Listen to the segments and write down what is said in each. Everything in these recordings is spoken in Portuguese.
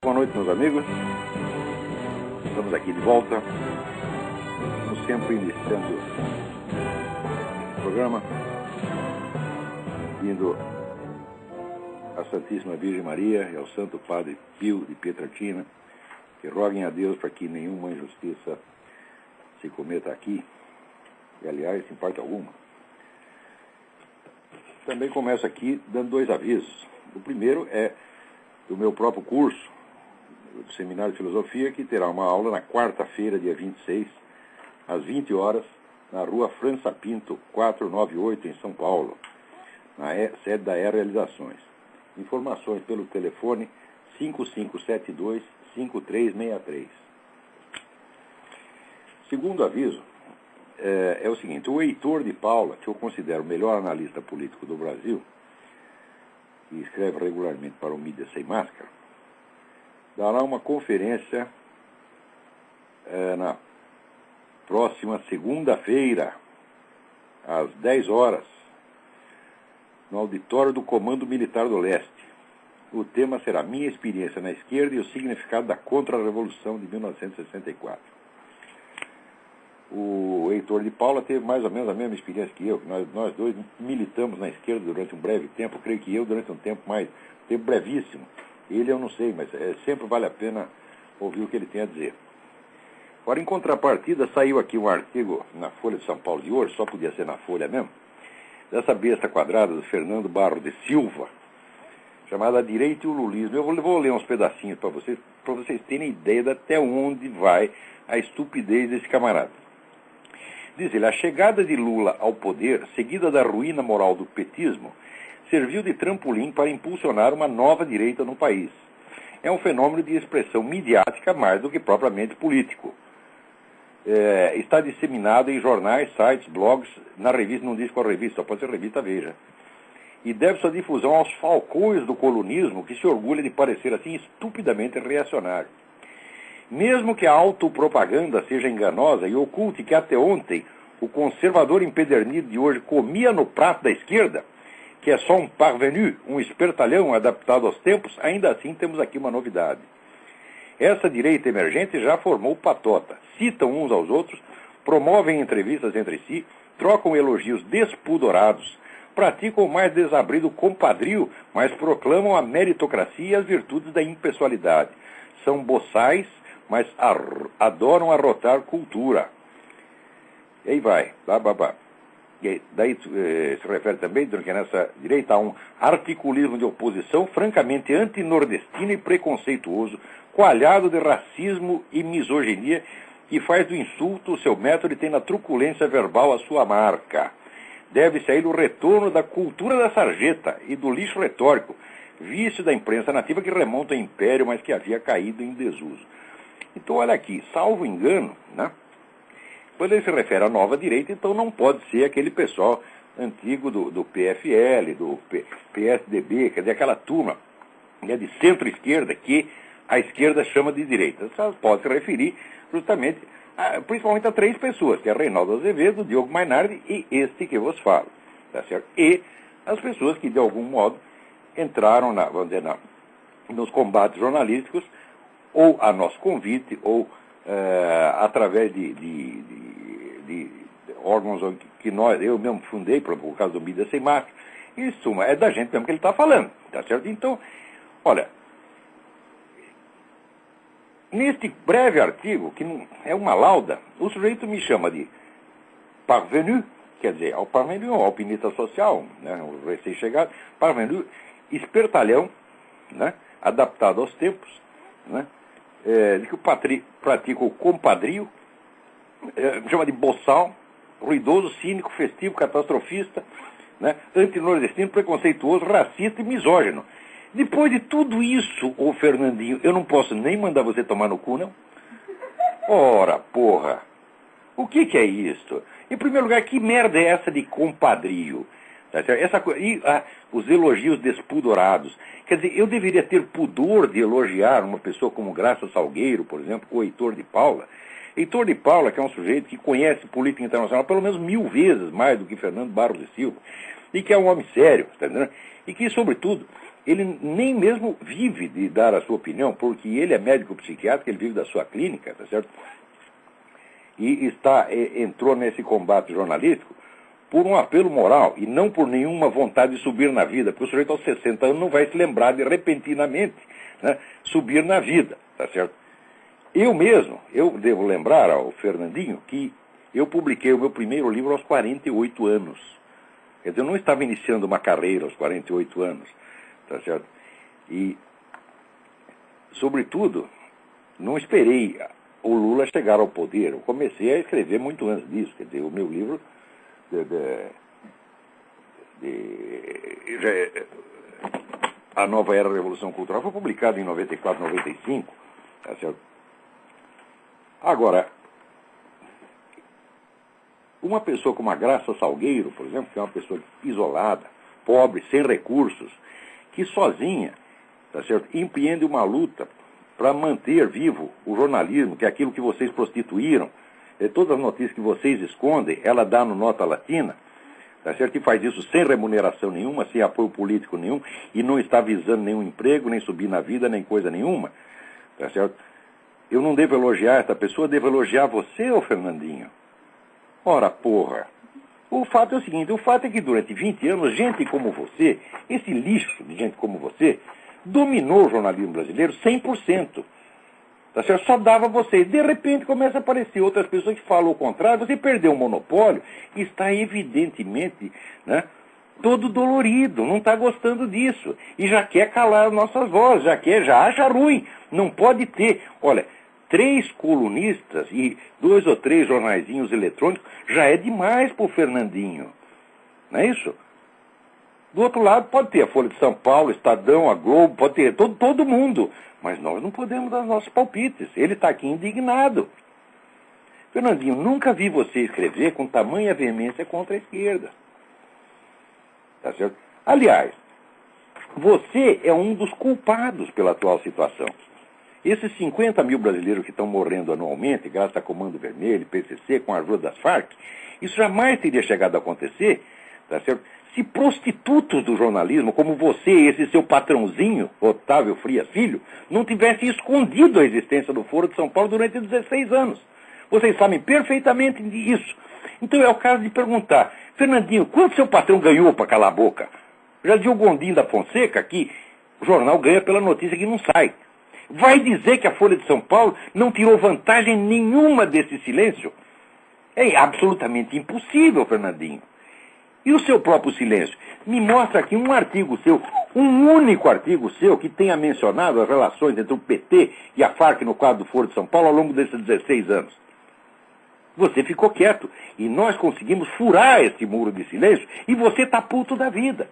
Boa noite, meus amigos. Estamos aqui de volta. Como sempre, iniciando o programa, indo à Santíssima Virgem Maria e ao Santo Padre Pio de Pietrelcina, que roguem a Deus para que nenhuma injustiça se cometa aqui, e aliás, em parte alguma. Também começo aqui dando dois avisos. O primeiro é do meu próprio curso, do Seminário de Filosofia, que terá uma aula na quarta-feira, dia 26, às 20 horas, na rua França Pinto, 498, em São Paulo, na sede da Realizações. Informações pelo telefone 5572-5363. Segundo aviso, é o seguinte: o Heitor de Paula, que eu considero o melhor analista político do Brasil, e escreve regularmente para o Mídia Sem Máscara, dará uma conferência na próxima segunda-feira, às 10 horas, no auditório do Comando Militar do Leste. O tema será Minha Experiência na Esquerda e o Significado da Contra-Revolução de 1964. O Heitor de Paula teve mais ou menos a mesma experiência que eu. Nós dois militamos na esquerda durante um breve tempo, creio que eu durante um tempo brevíssimo. Ele eu não sei, mas sempre vale a pena ouvir o que ele tem a dizer. Agora, em contrapartida, saiu aqui um artigo na Folha de São Paulo de hoje, só podia ser na Folha mesmo, dessa besta quadrada do Fernando Barro de Silva, chamada A Direita e o Lulismo. Eu vou ler uns pedacinhos para vocês terem ideia de até onde vai a estupidez desse camarada. Diz ele: a chegada de Lula ao poder, seguida da ruína moral do petismo, serviu de trampolim para impulsionar uma nova direita no país. É um fenômeno de expressão midiática mais do que propriamente político. Está disseminado em jornais, sites, blogs, na revista, não diz qual revista, só pode ser revista Veja. E deve sua difusão aos falcões do colunismo, que se orgulha de parecer assim estupidamente reacionário. Mesmo que a autopropaganda seja enganosa e oculte que até ontem o conservador empedernido de hoje comia no prato da esquerda, que é só um parvenu, um espertalhão adaptado aos tempos, ainda assim temos aqui uma novidade. Essa direita emergente já formou patota, citam uns aos outros, promovem entrevistas entre si, trocam elogios despudorados, praticam o mais desabrido compadrio, mas proclamam a meritocracia e as virtudes da impessoalidade. São boçais, mas adoram arrotar cultura. E aí vai, babá. E daí se refere também, dizendo que nessa direita há um articulismo de oposição francamente antinordestino e preconceituoso, coalhado de racismo e misoginia, que faz do insulto o seu método e tem na truculência verbal a sua marca. Deve-se aí o retorno da cultura da sarjeta e do lixo retórico, vício da imprensa nativa que remonta ao império, mas que havia caído em desuso. Então, olha aqui, salvo engano, né? Quando ele se refere à nova direita, então não pode ser aquele pessoal antigo do PFL, do PSDB, quer dizer, aquela turma, né, de centro-esquerda que a esquerda chama de direita. Só pode se referir justamente, principalmente a três pessoas, que é Reinaldo Azevedo, Diogo Mainardi e este que vos falo. Tá certo? E as pessoas que, de algum modo, entraram vamos dizer, nos combates jornalísticos, ou a nosso convite, ou através de órgãos que eu mesmo fundei, por causa do Mídia Sem Máscara. Em suma, é da gente mesmo que ele está falando, tá certo? Então, olha, neste breve artigo, que é uma lauda, o sujeito me chama de parvenu, quer dizer, ao parvenu, ao alpinista social, né, o recém-chegado, parvenu, espertalhão, né, adaptado aos tempos, né, de que pratica o compadrio, chama de boçal, ruidoso, cínico, festivo, catastrofista, né, antinordestino, preconceituoso, racista e misógino. Depois de tudo isso, ô Fernandinho, eu não posso nem mandar você tomar no cu, não? Ora, porra, o que é isso? Em primeiro lugar, que merda é essa de compadrio? Os elogios despudorados. Quer dizer, eu deveria ter pudor de elogiar uma pessoa como Graça Salgueiro, por exemplo, ou Heitor de Paula. Heitor de Paula, que é um sujeito que conhece política internacional pelo menos 1000 vezes mais do que Fernando Barros de Silva, e que é um homem sério, tá entendendo? E que, sobretudo, ele nem mesmo vive de dar a sua opinião, porque ele é médico psiquiatra, ele vive da sua clínica, tá certo? E entrou nesse combate jornalístico por um apelo moral e não por nenhuma vontade de subir na vida, porque o sujeito aos 60 anos não vai se lembrar de repentinamente, né, subir na vida, tá certo? Eu devo lembrar ao Fernandinho que eu publiquei o meu primeiro livro aos 48 anos. Quer dizer, eu não estava iniciando uma carreira aos 48 anos, tá certo? E, sobretudo, não esperei o Lula chegar ao poder. Eu comecei a escrever muito antes disso. Quer dizer, o meu livro A Nova Era da Revolução Cultural foi publicado em 94, 95, tá certo? Agora, uma pessoa como a Graça Salgueiro, por exemplo, que é uma pessoa isolada, pobre, sem recursos, que sozinha, tá certo, empreende uma luta para manter vivo o jornalismo, que é aquilo que vocês prostituíram, todas as notícias que vocês escondem, ela dá no Nota Latina, tá certo? E faz isso sem remuneração nenhuma, sem apoio político nenhum, e não está visando nenhum emprego, nem subir na vida, nem coisa nenhuma, tá certo? Eu não devo elogiar essa pessoa, devo elogiar você, ô Fernandinho. Ora, porra. O fato é o seguinte, o fato é que durante 20 anos, gente como você, esse lixo de gente como você, dominou o jornalismo brasileiro 100%. Tá certo? Só dava você. De repente começa a aparecer outras pessoas que falam o contrário, você perdeu o monopólio e está evidentemente, né, todo dolorido, não está gostando disso. E já quer calar nossas vozes, já acha ruim. Não pode ter. Olha, 3 colunistas e 2 ou 3 jornaizinhos eletrônicos já é demais para o Fernandinho. Não é isso? Do outro lado pode ter a Folha de São Paulo, Estadão, a Globo, pode ter todo mundo. Mas nós não podemos dar nossos palpites. Ele está aqui indignado. Fernandinho, nunca vi você escrever com tamanha veemência contra a esquerda. Tá certo? Aliás, você é um dos culpados pela atual situação. Esses 50 mil brasileiros que estão morrendo anualmente, graças a Comando Vermelho, PCC, com a ajuda das Farc, isso jamais teria chegado a acontecer, tá certo? Se prostitutos do jornalismo, como você e esse seu patrãozinho, Otávio Frias Filho, não tivessem escondido a existência do Foro de São Paulo durante 16 anos. Vocês sabem perfeitamente disso. Então é o caso de perguntar, Fernandinho, quanto seu patrão ganhou para calar a boca? Já dizia o Gondim da Fonseca que o jornal ganha pela notícia que não sai. Vai dizer que a Folha de São Paulo não tirou vantagem nenhuma desse silêncio? É absolutamente impossível, Fernandinho. E o seu próprio silêncio? Me mostra aqui um artigo seu, um único artigo seu que tenha mencionado as relações entre o PT e a Farc no quadro do Foro de São Paulo ao longo desses 16 anos. Você ficou quieto e nós conseguimos furar esse muro de silêncio e você está puto da vida.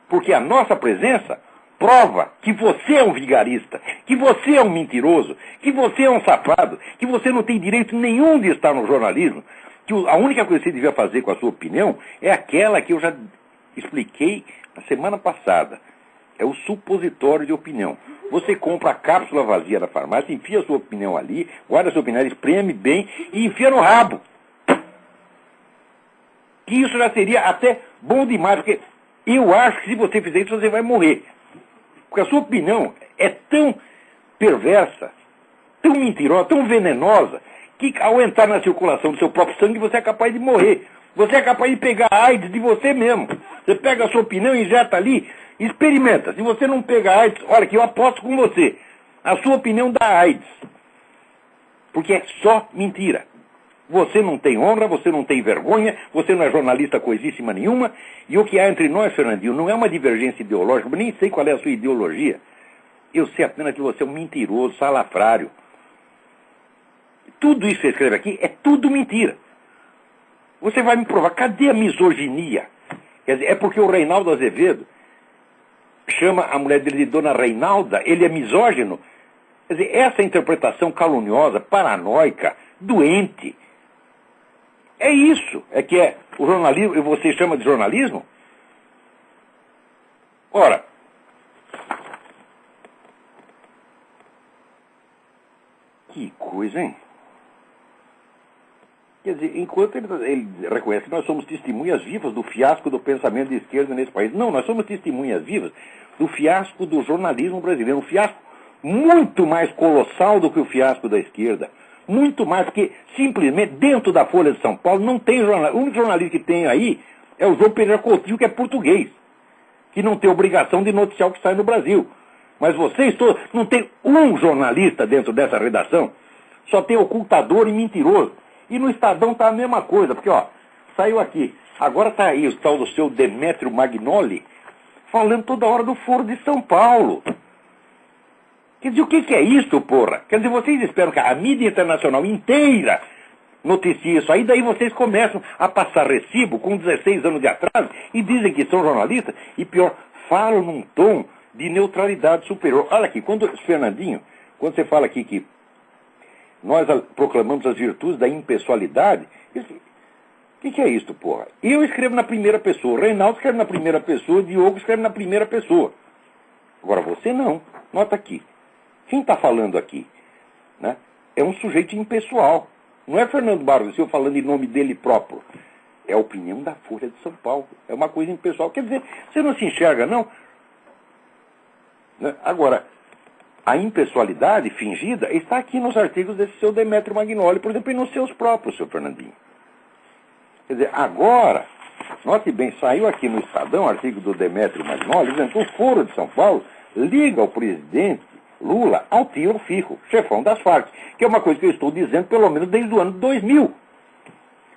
Porque a nossa presença prova que você é um vigarista, que você é um mentiroso, que você é um safado, que você não tem direito nenhum de estar no jornalismo, que a única coisa que você devia fazer com a sua opinião é aquela que eu já expliquei na semana passada. É o supositório de opinião. Você compra a cápsula vazia da farmácia, enfia a sua opinião ali, guarda a sua opinião, espreme bem e enfia no rabo. Que isso já seria até bom demais, porque eu acho que se você fizer isso, você vai morrer. Porque a sua opinião é tão perversa, tão mentirosa, tão venenosa, que ao entrar na circulação do seu próprio sangue, você é capaz de morrer. Você é capaz de pegar a AIDS de você mesmo. Você pega a sua opinião e injeta ali, experimenta. Se você não pegar a AIDS, olha que eu aposto com você. A sua opinião dá AIDS. Porque é só mentira. Você não tem honra, você não tem vergonha, você não é jornalista coisíssima nenhuma. E o que há entre nós, Fernandinho, não é uma divergência ideológica, eu nem sei qual é a sua ideologia. Eu sei apenas que você é um mentiroso, salafrário. Tudo isso que você escreve aqui é tudo mentira. Você vai me provar, cadê a misoginia? Quer dizer, é porque o Reinaldo Azevedo chama a mulher dele de Dona Reinalda, ele é misógino. Quer dizer, essa interpretação caluniosa, paranoica, doente, é isso, é que é o jornalismo, e você chama de jornalismo? Ora, que coisa, hein? Quer dizer, enquanto ele reconhece que nós somos testemunhas vivas do fiasco do pensamento de esquerda nesse país. Não, nós somos testemunhas vivas do fiasco do jornalismo brasileiro. Um fiasco muito mais colossal do que o fiasco da esquerda. Muito mais, porque simplesmente dentro da Folha de São Paulo não tem jornalista. O único jornalista que tem aí é o João Pereira Coutinho, que é português, que não tem obrigação de noticiar o que sai no Brasil. Mas vocês todos, não tem um jornalista dentro dessa redação, só tem ocultador e mentiroso. E no Estadão tá a mesma coisa, porque ó, saiu aqui, agora tá aí o tal do seu Demétrio Magnoli, falando toda hora do Foro de São Paulo. Quer dizer, o que é isso, porra? Quer dizer, vocês esperam que a mídia internacional inteira noticie isso aí, daí vocês começam a passar recibo com 16 anos de atraso e dizem que são jornalistas, e pior, falam num tom de neutralidade superior. Olha aqui, Fernandinho, quando você fala aqui que nós proclamamos as virtudes da impessoalidade, o que é isso, porra? Eu escrevo na primeira pessoa, Reinaldo escreve na primeira pessoa, Diogo escreve na primeira pessoa. Agora você não. Nota aqui. Quem está falando aqui, né, é um sujeito impessoal. Não é Fernando Barros Silva falando em nome dele próprio. É a opinião da Folha de São Paulo. É uma coisa impessoal. Quer dizer, você não se enxerga, não? Né? Agora, a impessoalidade fingida está aqui nos artigos desse seu Demétrio Magnoli, por exemplo, e nos seus próprios, seu Fernandinho. Quer dizer, agora, note bem, saiu aqui no Estadão, artigo do Demétrio Magnoli, dizendo que o Foro de São Paulo liga o presidente Lula ao tio Fico, chefão das Farc, que é uma coisa que eu estou dizendo pelo menos desde o ano 2000.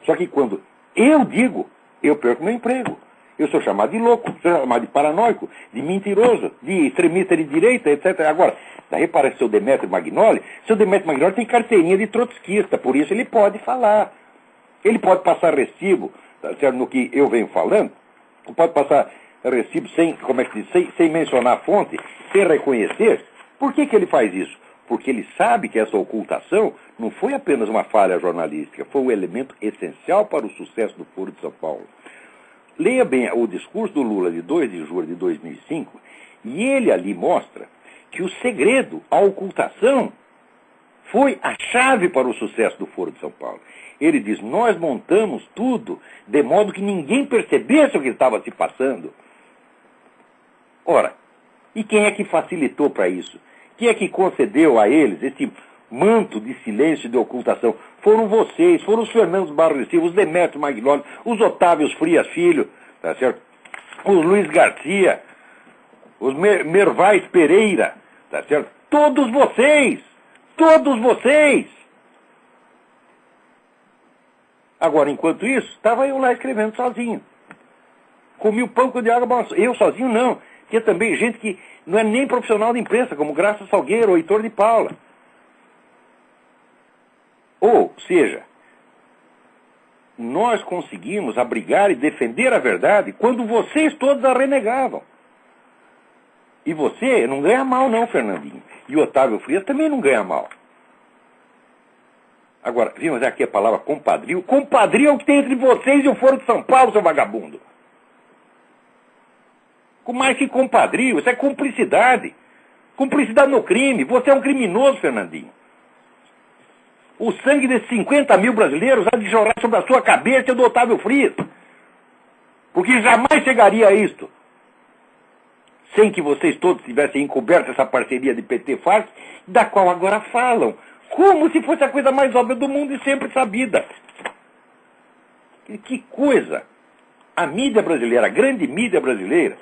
Só que quando eu digo, eu perco meu emprego. Eu sou chamado de louco, sou chamado de paranoico, de mentiroso, de extremista de direita, etc. Agora, daí parece seu Demétrio Magnoli. Seu Demétrio Magnoli tem carteirinha de trotskista, por isso ele pode falar. Ele pode passar recibo, tá certo, no que eu venho falando, pode passar recibo sem, como é que diz, sem mencionar a fonte, sem reconhecer. Por que ele faz isso? Porque ele sabe que essa ocultação não foi apenas uma falha jornalística, foi um elemento essencial para o sucesso do Foro de São Paulo. Leia bem o discurso do Lula de 2 de julho de 2005, e ele ali mostra que o segredo, a ocultação, foi a chave para o sucesso do Foro de São Paulo. Ele diz, nós montamos tudo de modo que ninguém percebesse o que estava se passando. Ora, e quem é que facilitou para isso? Quem é que concedeu a eles esse manto de silêncio e de ocultação? Foram vocês, foram os Fernandos Barros Silva, os Demétrio Magnoli, os Otávios Frias Filho, tá certo? Os Luiz Garcia, os Mervais Pereira, tá certo? Todos vocês! Todos vocês! Agora, enquanto isso, estava eu lá escrevendo sozinho. Comi o pão com de água balançou. Eu sozinho não. Tinha também gente que não é nem profissional de imprensa, como Graça Salgueiro ou Heitor de Paula. Ou seja, nós conseguimos abrigar e defender a verdade quando vocês todos a renegavam. E você não ganha mal não, Fernandinho. E o Otávio Frias também não ganha mal. Agora, vimos aqui a palavra compadrio. Compadrio é o que tem entre vocês e o Foro de São Paulo, seu vagabundo. Com mais que compadrio, isso é cumplicidade. Cumplicidade no crime. Você é um criminoso, Fernandinho. O sangue desses 50 mil brasileiros há de jorrar sobre a sua cabeça e o do Otávio Frias. Porque jamais chegaria a isto sem que vocês todos tivessem encoberto essa parceria de PT-FARC, da qual agora falam, como se fosse a coisa mais óbvia do mundo e sempre sabida. Que coisa! A mídia brasileira, a grande mídia brasileira,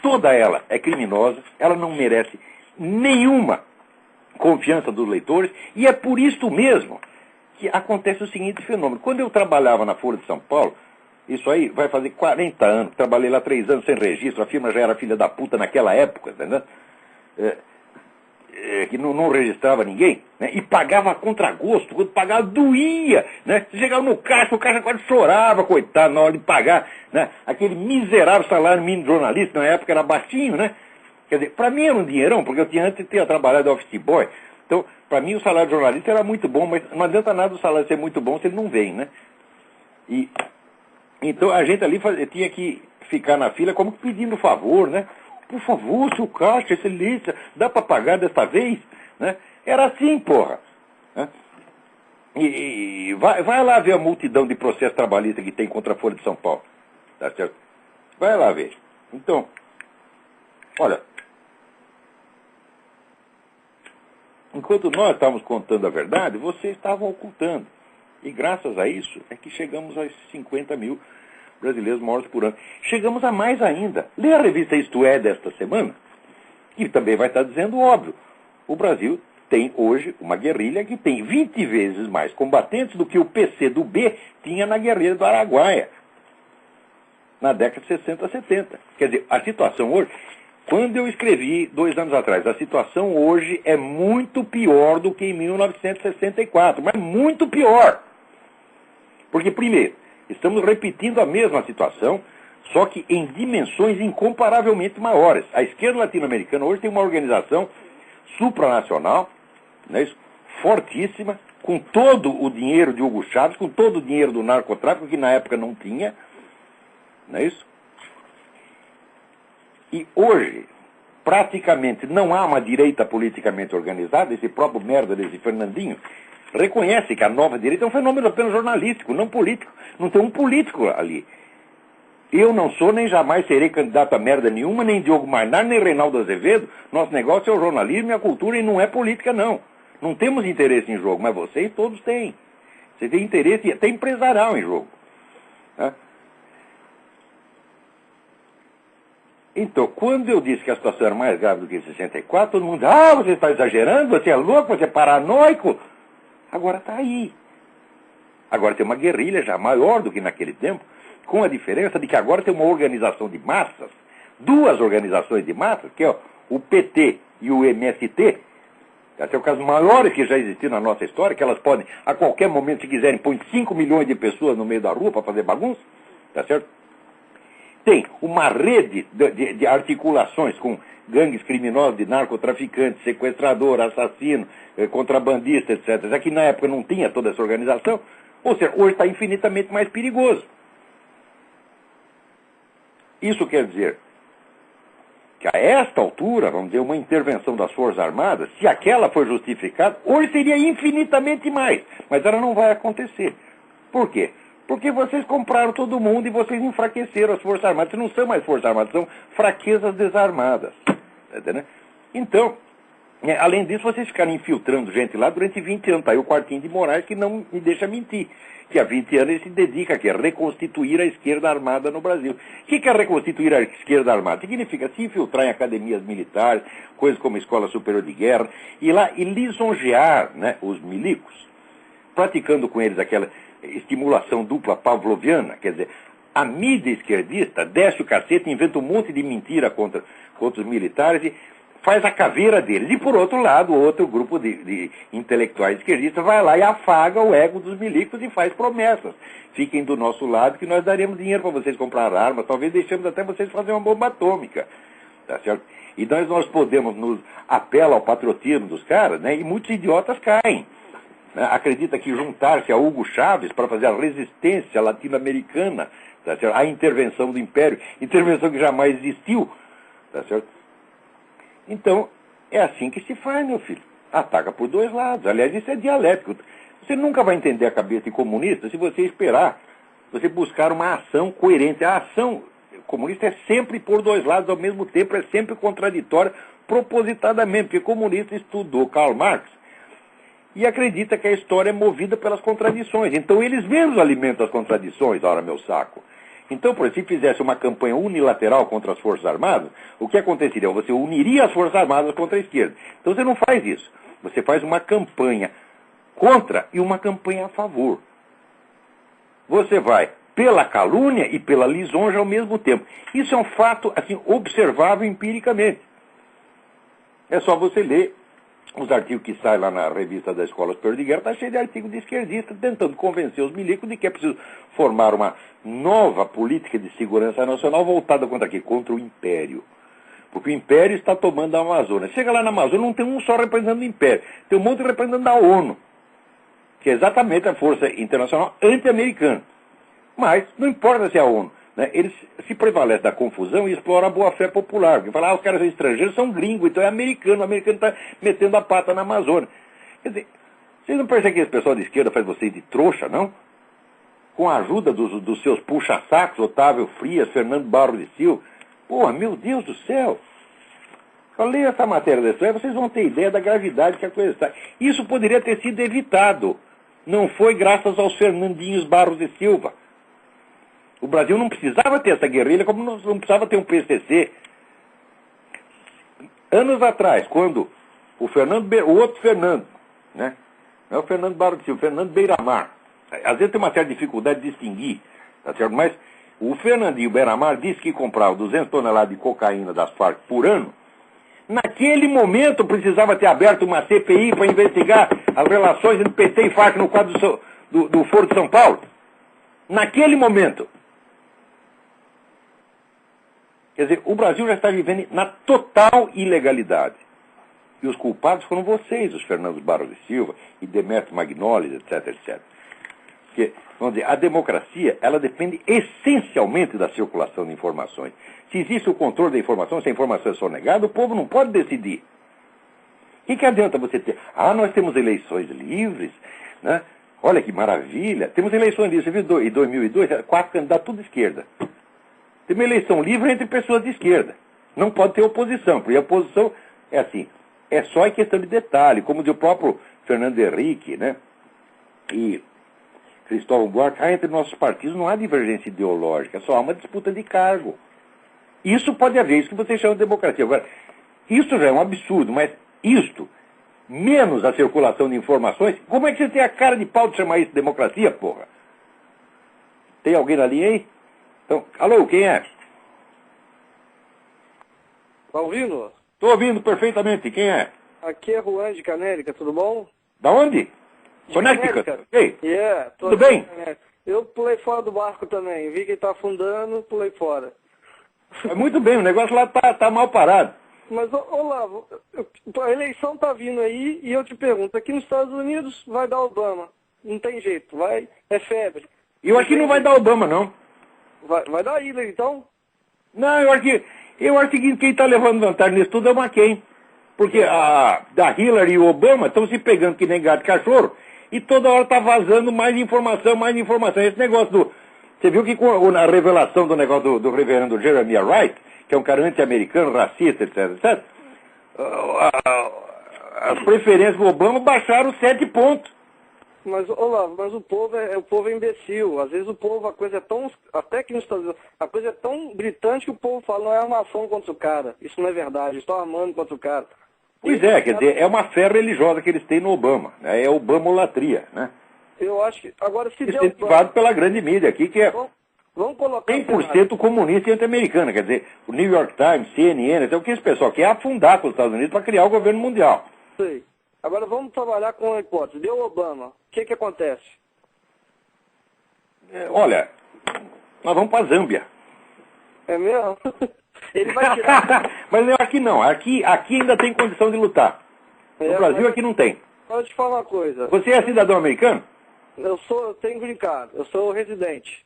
toda ela é criminosa, ela não merece nenhuma confiança dos leitores, e é por isso mesmo que acontece o seguinte fenômeno. Quando eu trabalhava na Folha de São Paulo, isso aí vai fazer 40 anos, trabalhei lá 3 anos sem registro, a firma já era filha da puta naquela época, entendeu? Que não registrava ninguém, né? E pagava a contragosto, quando pagava doía, né? Você chegava no caixa, o caixa quase chorava, coitado, na hora de pagar, né? Aquele miserável salário mínimo de jornalista, na época era baixinho, né? Quer dizer, para mim era um dinheirão, porque eu tinha antes tinha trabalhado de office boy, então, para mim o salário de jornalista era muito bom, mas não adianta nada o salário ser muito bom se ele não vem, né? E então a gente ali tinha que ficar na fila como pedindo favor, né? Por favor, seu caixa, excelência, dá para pagar desta vez? Né? Era assim, porra. Né? E vai lá ver a multidão de processo trabalhista que tem contra a Folha de São Paulo. Tá certo? Vai lá ver. Então, olha, enquanto nós estávamos contando a verdade, vocês estavam ocultando. E graças a isso é que chegamos a 50 mil brasileiros mortos por ano. Chegamos a mais ainda. Lê a revista Isto É desta semana, que também vai estar dizendo óbvio. O Brasil tem hoje uma guerrilha que tem 20 vezes mais combatentes do que o PCdoB tinha na guerrilha do Araguaia, na década de 60, 70. Quer dizer, a situação hoje, quando eu escrevi 2 anos atrás, a situação hoje é muito pior do que em 1964, mas muito pior. Porque, primeiro, estamos repetindo a mesma situação, só que em dimensões incomparavelmente maiores. A esquerda latino-americana hoje tem uma organização supranacional, não é isso? Fortíssima, com todo o dinheiro de Hugo Chávez, com todo o dinheiro do narcotráfico, que na época não tinha, não é isso? E hoje, praticamente não há uma direita politicamente organizada. Esse próprio merda desse Fernandinho reconhece que a nova direita é um fenômeno apenas jornalístico, não político. Não tem um político ali. Eu não sou, nem jamais serei candidato a merda nenhuma, nem Diogo Mainar, nem Reinaldo Azevedo. Nosso negócio é o jornalismo e a cultura e não é política, não. Não temos interesse em jogo, mas vocês todos têm. Você tem interesse até empresarial em jogo. Né? Então, quando eu disse que a situação era mais grave do que em 64, todo mundo diz, você está exagerando, você é louco, você é paranoico. Agora está aí. Agora tem uma guerrilha já maior do que naquele tempo, com a diferença de que agora tem uma organização de massas, 2 organizações de massas, que é o PT e o MST, são os casos maiores que já existiram na nossa história, que elas podem, a qualquer momento, se quiserem, pôr 5 milhões de pessoas no meio da rua para fazer bagunça, tá certo? Tem uma rede de articulações com gangues criminosos de narcotraficantes, sequestrador, assassino, contrabandista, etc. Já que na época não tinha toda essa organização, ou seja, hoje está infinitamente mais perigoso. Isso quer dizer que a esta altura, vamos dizer, uma intervenção das Forças Armadas, se aquela for justificada, hoje seria infinitamente mais. Mas ela não vai acontecer. Por quê? Porque vocês compraram todo mundo e vocês enfraqueceram as Forças Armadas. Não são mais Forças Armadas, são fraquezas desarmadas. Tá entendendo? Então, além disso, vocês ficaram infiltrando gente lá durante 20 anos. Tá aí o Quartinho de Moraes que não me deixa mentir. Que há 20 anos ele se dedica a reconstituir a esquerda armada no Brasil. O que é reconstituir a esquerda armada? Significa se infiltrar em academias militares, coisas como a Escola Superior de Guerra, ir lá e lisonjear, né, os milicos, praticando com eles aquela estimulação dupla pavloviana, quer dizer, a mídia esquerdista desce o cacete, inventa um monte de mentira contra os militares e faz a caveira deles. E, por outro lado, outro grupo de intelectuais esquerdistas vai lá e afaga o ego dos milicos e faz promessas. Fiquem do nosso lado que nós daremos dinheiro para vocês comprar armas, talvez deixemos até vocês fazer uma bomba atômica. Tá certo? E nós podemos nos apelar ao patriotismo dos caras, né? E muitos idiotas caem. Né? Acredita que juntar-se a Hugo Chávez para fazer a resistência latino-americana, tá certo? A intervenção do Império, intervenção que jamais existiu, tá certo? Então, é assim que se faz, meu filho. Ataca por 2 lados. Aliás, isso é dialético. Você nunca vai entender a cabeça de comunista se você esperar, você buscar uma ação coerente. A ação comunista é sempre por 2 lados ao mesmo tempo, é sempre contraditória, propositadamente, porque comunista estudou Karl Marx e acredita que a história é movida pelas contradições. Então, eles mesmos alimentam as contradições, ora, meu saco. Então, por exemplo, se fizesse uma campanha unilateral contra as Forças Armadas, o que aconteceria? Você uniria as Forças Armadas contra a esquerda. Então você não faz isso. Você faz uma campanha contra e uma campanha a favor. Você vai pela calúnia e pela lisonja ao mesmo tempo. Isso é um fato assim, observável empiricamente. É só você ler os artigos que saem lá na revista da Escola Superior de Guerra, está cheio de artigos de esquerdistas tentando convencer os milicos de que é preciso formar uma nova política de segurança nacional voltada contra quê? Contra o Império. Porque o Império está tomando a Amazônia. Chega lá na Amazônia, não tem um só representando o Império. Tem um monte de representando da ONU, que é exatamente a força internacional anti-americana. Mas não importa se é a ONU. Né? Eles se prevalecem da confusão e exploram a boa-fé popular. Porque falam, os caras são estrangeiros, são gringos, então é americano. O americano está metendo a pata na Amazônia. Quer dizer, Vocês não percebem que esse pessoal de esquerda faz vocês de trouxa, não? Com a ajuda dos seus puxa-sacos, Otávio Frias, Fernando Barros de Silva. Porra, meu Deus do céu! Eu leio essa matéria da história, vocês vão ter ideia da gravidade que a coisa está. Isso poderia ter sido evitado. Não foi graças aos Fernandinhos Barros de Silva. O Brasil não precisava ter essa guerrilha, como não precisava ter um PCC. Anos atrás, quando o outro Fernando, né? Não é o Fernando Barros de Silva, o Fernando Beiramar. Às vezes tem uma certa dificuldade de distinguir, tá certo? Mas o Fernandinho Beiramar disse que comprava 200 toneladas de cocaína das Farc por ano. Naquele momento precisava ter aberto uma CPI para investigar as relações entre PT e Farc no quadro do Foro de São Paulo. Naquele momento. Quer dizer, o Brasil já está vivendo na total ilegalidade. E os culpados foram vocês, os Fernando Barros de Silva e Demetrio Magnolis, etc, etc. Porque, vamos dizer, a democracia, ela depende essencialmente da circulação de informações. Se existe o controle da informação, se a informação é sonegada, o povo não pode decidir. O que adianta você ter? Nós temos eleições livres, né? Olha que maravilha. Temos eleições livres. Você viu, em 2002, 4 candidatos tudo de esquerda. Tem uma eleição livre entre pessoas de esquerda. Não pode ter oposição, porque a oposição é assim, é só em questão de detalhe, como diz o próprio Fernando Henrique, né? E Cristóvão Buarque, entre nossos partidos não há divergência ideológica, só há uma disputa de cargo. Isso pode haver, isso que vocês chamam de democracia. Agora, isso já é um absurdo, mas isto, menos a circulação de informações, como é que você tem a cara de pau de chamar isso de democracia, porra? Tem alguém na linha aí? Então, alô, quem é? Tá ouvindo? Estou ouvindo perfeitamente, quem é? Aqui é Juan de Canérica, tudo bom? Da onde? Connecticut. Ei, tudo aqui bem? Eu pulei fora do barco também, vi que ele tá afundando, pulei fora. Muito bem, o negócio lá tá mal parado. Mas, Olavo, a eleição tá vindo aí e eu te pergunto, aqui nos Estados Unidos vai dar Obama, não tem jeito, é febre. Eu acho que não vai dar Obama, não. Vai dar Hillary, então? Não, eu acho que quem está levando vantagem nisso tudo é o McCain. Porque da Hillary e o Obama estão se pegando que nem gato e cachorro e toda hora está vazando mais informação, mais informação. Esse negócio Você viu que com a revelação do negócio do reverendo Jeremiah Wright, que é um cara anti-americano, racista, etc, etc, as preferências do Obama baixaram 7 pontos. Mas, Olavo, o povo é imbecil. Às vezes o povo, a coisa é tão, até que nos Estados Unidos, a coisa é tão gritante que o povo fala, não é armação contra o cara. Isso não é verdade, estão armando contra o cara. Pois é, quer dizer, é uma fé religiosa que eles têm no Obama, né? É Obamolatria, né? Eu acho que, agora se der incentivado pela grande mídia aqui, que é vamos colocar 100% comunista e anti-americana, quer dizer, o New York Times, CNN, então o que esse pessoal quer afundar com os Estados Unidos para criar o governo mundial. Sei. Agora vamos trabalhar com a hipótese. Deu Obama, o que acontece? Olha, nós vamos para a Zâmbia. É mesmo? Ele vai tirar. Mas eu aqui não, aqui ainda tem condição de lutar. No Brasil aqui não tem. Deixa eu te falar uma coisa. Você é cidadão americano? Eu tenho green card, eu sou residente.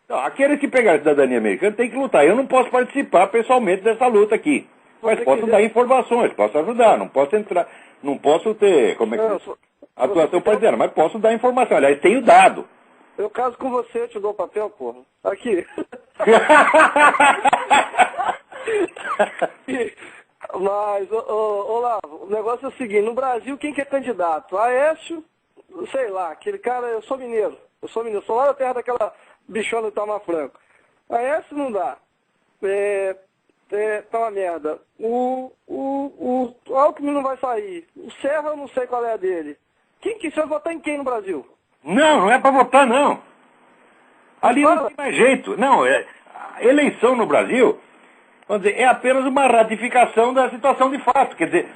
Não, aqueles que pegaram a cidadania americana têm que lutar. Eu não posso participar pessoalmente dessa luta aqui. Mas posso dar informações, posso ajudar, não posso entrar, não posso ter, como é que atuação partidária, mas posso dar informação. Aliás, tenho dado. Eu caso com você, eu te dou o papel, porra. Aqui. Mas, Olavo, o negócio é o seguinte, no Brasil, quem que é candidato? Aécio, sei lá, aquele cara, eu sou mineiro, sou lá da terra daquela bichona do Itamar Franco. Aécio não dá. Tá uma merda. O Alckmin não vai sair. O Serra eu não sei qual é a dele. Você vai votar em quem no Brasil? Não é para votar, não. Ali não tem mais jeito. Não, a eleição no Brasil, vamos dizer, é apenas uma ratificação da situação de fato. Quer dizer,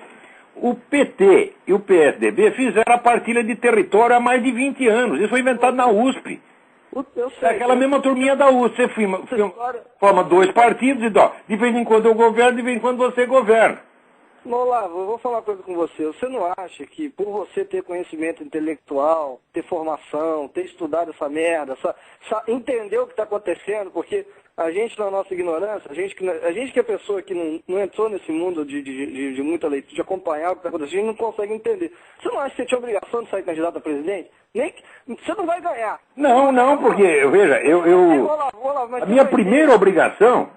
o PT e o PSDB fizeram a partilha de território há mais de 20 anos. Isso foi inventado na USP. Eu sei. É aquela mesma turminha da USP. Você forma 2 partidos e de vez em quando eu governo, de vez em quando você governa. Olavo, eu vou falar uma coisa com você. Você não acha que por você ter conhecimento intelectual, ter formação, ter estudado essa merda, entender o que está acontecendo, porque a gente na nossa ignorância, a gente que é pessoa que não entrou nesse mundo de muita leitura, de acompanhar o que está acontecendo, a gente não consegue entender. Você não acha que você tinha obrigação de sair candidato a presidente? Você não vai ganhar. Não, porque, veja, a minha primeira obrigação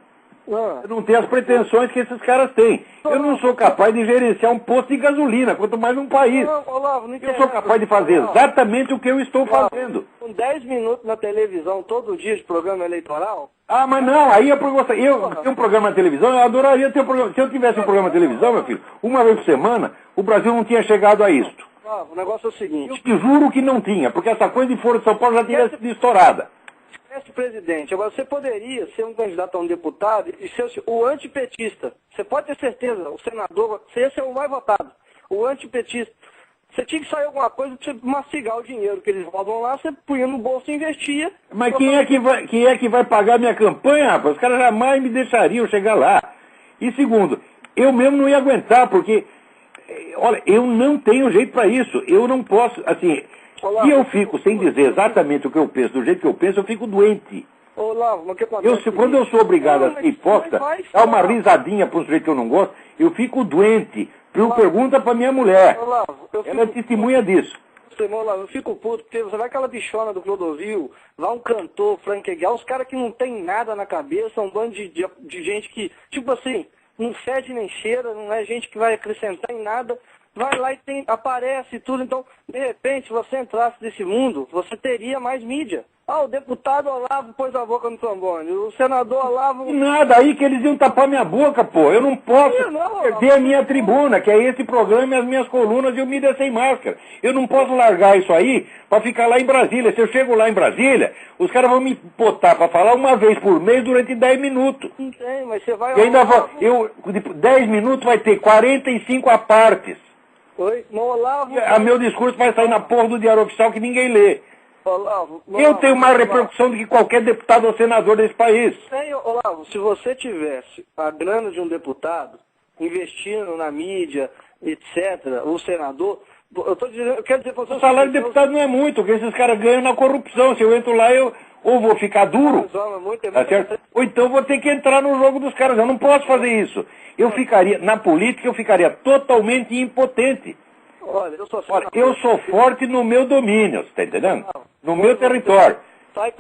é não ter as pretensões que esses caras têm. Eu não sou capaz de gerenciar um posto de gasolina, quanto mais um país. Eu sou capaz de fazer exatamente o que eu estou fazendo. Com 10 minutos na televisão, todo dia de programa eleitoral? Ah, mas não, aí é porque eu tenho um programa na televisão, eu adoraria ter um programa. Se eu tivesse um programa na televisão, meu filho, uma vez por semana, o Brasil não tinha chegado a isto. O negócio é o seguinte. Eu te juro que não tinha, porque essa coisa de Foro de São Paulo já tinha sido estourada. Esquece presidente. Agora, você poderia ser um candidato a um deputado e ser o antipetista. Você pode ter certeza, o senador, você ia ser o mais votado. O antipetista. Você tinha que sair alguma coisa para você mastigar o dinheiro que eles roubam lá, você punha no bolso e investia. Mas quem é que vai pagar minha campanha, rapaz? Os caras jamais me deixariam chegar lá. E segundo, eu mesmo não ia aguentar, porque, olha, eu não tenho jeito para isso. Eu não posso, assim, se eu fico sem dizer exatamente o que eu penso, do jeito que eu penso, eu fico doente. Olavo, mas o que acontece? Quando eu sou obrigado a ser hipócrita, dar uma risadinha para um sujeito que eu não gosto, eu fico doente. Pergunta para minha mulher. Ela é testemunha disso. Eu fico puto, porque você vai aquela bichona do Clodovil, vai um cantor, Frank Aguiar, uns caras que não tem nada na cabeça, um bando de gente que, tipo assim, não fede nem cheira, não é gente que vai acrescentar em nada, vai lá e aparece tudo. Então, de repente, se você entrasse nesse mundo, você teria mais mídia. O deputado Olavo pôs a boca no trombone, o senador Olavo... Nada, aí que eles iam tapar minha boca, pô. Eu não posso perder a minha tribuna, que é esse programa e as minhas colunas e o Mídia Sem Máscara. Eu não posso largar isso aí para ficar lá em Brasília. Se eu chego lá em Brasília, os caras vão me botar para falar uma vez por mês durante 10 minutos. Não tem, mas você vai... E ainda 10 minutos vai ter 45 apartes. Oi? Olavo... Meu discurso vai sair na porra do Diário Oficial que ninguém lê. Olavo, eu tenho mais repercussão do que qualquer deputado ou senador desse país. Olavo, se você tivesse a grana de um deputado, investindo na mídia, etc., o senador, eu quero dizer para você... O salário de deputado não é muito, porque esses caras ganham na corrupção. Se eu entro lá, eu ou vou ficar duro, tá certo? Ou então vou ter que entrar no jogo dos caras. Eu não posso fazer isso. Na política, eu ficaria totalmente impotente. Olha, eu sou forte no meu domínio, você está entendendo? No meu território,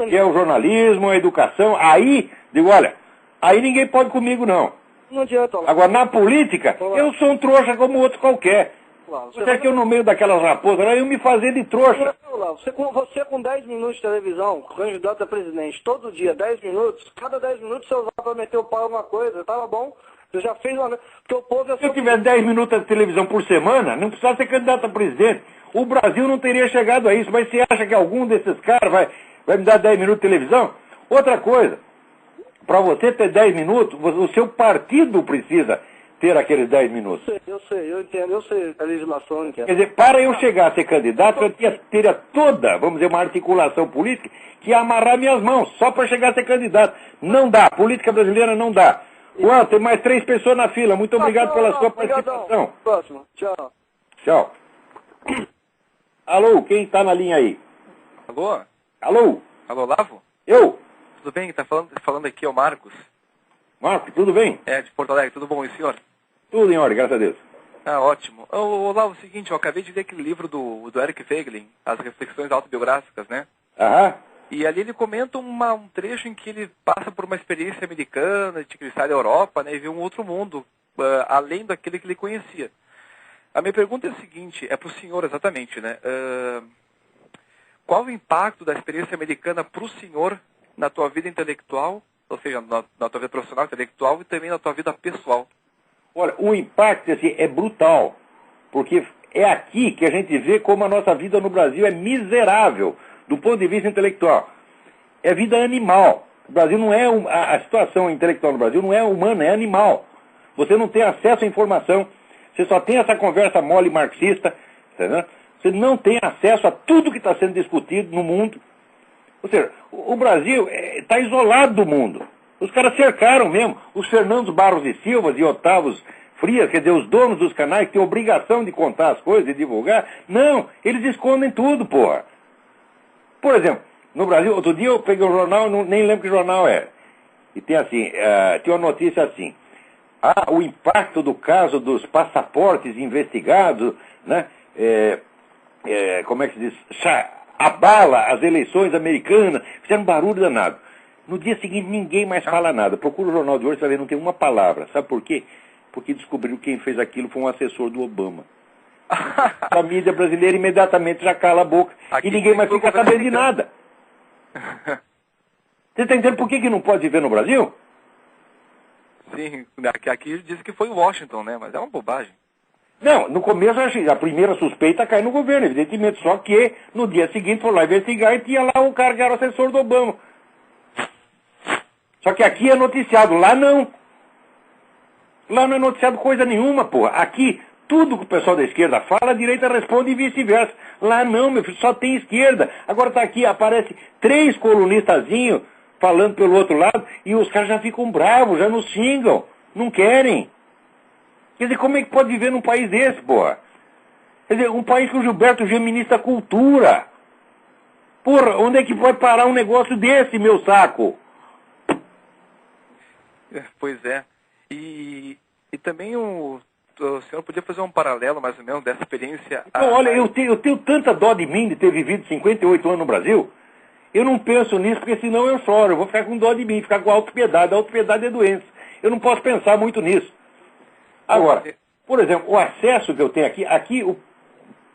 que é o jornalismo, a educação. Aí, digo, olha, aí ninguém pode comigo, não. Não adianta, Olavo. Agora, na política, eu sou um trouxa como outro qualquer. Você acha que eu, no meio daquelas raposas, eu me fazer de trouxa? Olavo, você com 10 minutos de televisão, candidato a presidente, todo dia, 10 minutos, cada 10 minutos você usava para meter o pau em alguma coisa, tava bom. Você já fez uma... Porque o povo Se eu tivesse 10 minutos de televisão por semana, não precisava ser candidato a presidente. O Brasil não teria chegado a isso. Mas você acha que algum desses caras vai me dar 10 minutos de televisão? Outra coisa, para você ter 10 minutos, o seu partido precisa ter aqueles 10 minutos. Eu sei, eu entendo, eu sei a legislação, eu entendo. Quer dizer, para eu chegar a ser candidato, eu teria toda, vamos dizer, uma articulação política que ia amarrar minhas mãos, só para chegar a ser candidato. Não dá, a política brasileira não dá. Juan, tem mais 3 pessoas na fila. Muito obrigado pela sua participação. Próximo. Tchau. Tchau. Alô, quem está na linha aí? Alô? Alô? Alô, Olavo? Eu? Tudo bem? Tá falando aqui é o Marcos. Marcos, tudo bem? É, de Porto Alegre. Tudo bom, e o senhor? Tudo em ordem, graças a Deus. Ah, ótimo. Olavo, é o seguinte, eu acabei de ver aquele livro do Eric Feiglin, As Reflexões Autobiográficas, né? Aham. E ali ele comenta um trecho em que ele passa por uma experiência americana, de que ele sai da Europa, né, e vê um outro mundo, além daquele que ele conhecia. A minha pergunta é a seguinte, é para o senhor exatamente, né? Qual o impacto da experiência americana para o senhor na tua vida intelectual, ou seja, na tua vida profissional, intelectual, e também na tua vida pessoal? Olha, o impacto assim, é brutal, porque é aqui que a gente vê como a nossa vida no Brasil é miserável, do ponto de vista intelectual. É vida animal. O Brasil não é... A situação intelectual no Brasil não é humana, é animal. Você não tem acesso à informação. Você só tem essa conversa mole marxista. Entendeu? Você não tem acesso a tudo que está sendo discutido no mundo. Ou seja, o Brasil está isolado do mundo. Os caras cercaram mesmo. Os Fernandos Barros e Silvas e Otávio Frias, quer dizer, os donos dos canais que têm obrigação de contar as coisas e divulgar. Não, eles escondem tudo, porra. Por exemplo, no Brasil, outro dia eu peguei um jornal, nem lembro que jornal é. E tem assim, tem uma notícia assim, o impacto do caso dos passaportes investigados, né, como é que se diz, abala as eleições americanas, fizeram um barulho danado. No dia seguinte ninguém mais fala nada. Procura o jornal de hoje, você vai ver, não tem uma palavra. Sabe por quê? Porque descobriram que quem fez aquilo foi um assessor do Obama. A mídia brasileira imediatamente já cala a boca. Aqui e ninguém mais fica sabendo de nada. Você está entendendo por que não pode viver no Brasil? Sim, aqui diz que foi Washington, né? Mas é uma bobagem. Não, no começo a primeira suspeita cai no governo, evidentemente. Só que no dia seguinte foram lá investigar e tinha lá o cara que era assessor do Obama. Só que aqui é noticiado, lá não. Lá não é noticiado coisa nenhuma, porra. Aqui, tudo que o pessoal da esquerda fala, a direita responde e vice-versa. Lá não, meu filho, só tem esquerda. Agora tá aqui, aparece 3 colunistazinhos falando pelo outro lado e os caras já ficam bravos, já nos xingam. Não querem. Quer dizer, como é que pode viver num país desse, porra? Quer dizer, um país que o Gilberto G. ministra da Cultura. Porra, onde é que vai parar um negócio desse, meu saco? Pois é. E também o senhor podia fazer um paralelo, mais ou menos, dessa experiência... Então, olha, eu tenho tanta dó de mim de ter vivido 58 anos no Brasil, eu não penso nisso, porque senão eu choro, eu vou ficar com dó de mim, ficar com autopiedade. A autopiedade é doença. Eu não posso pensar muito nisso. Agora, por exemplo, o acesso que eu tenho aqui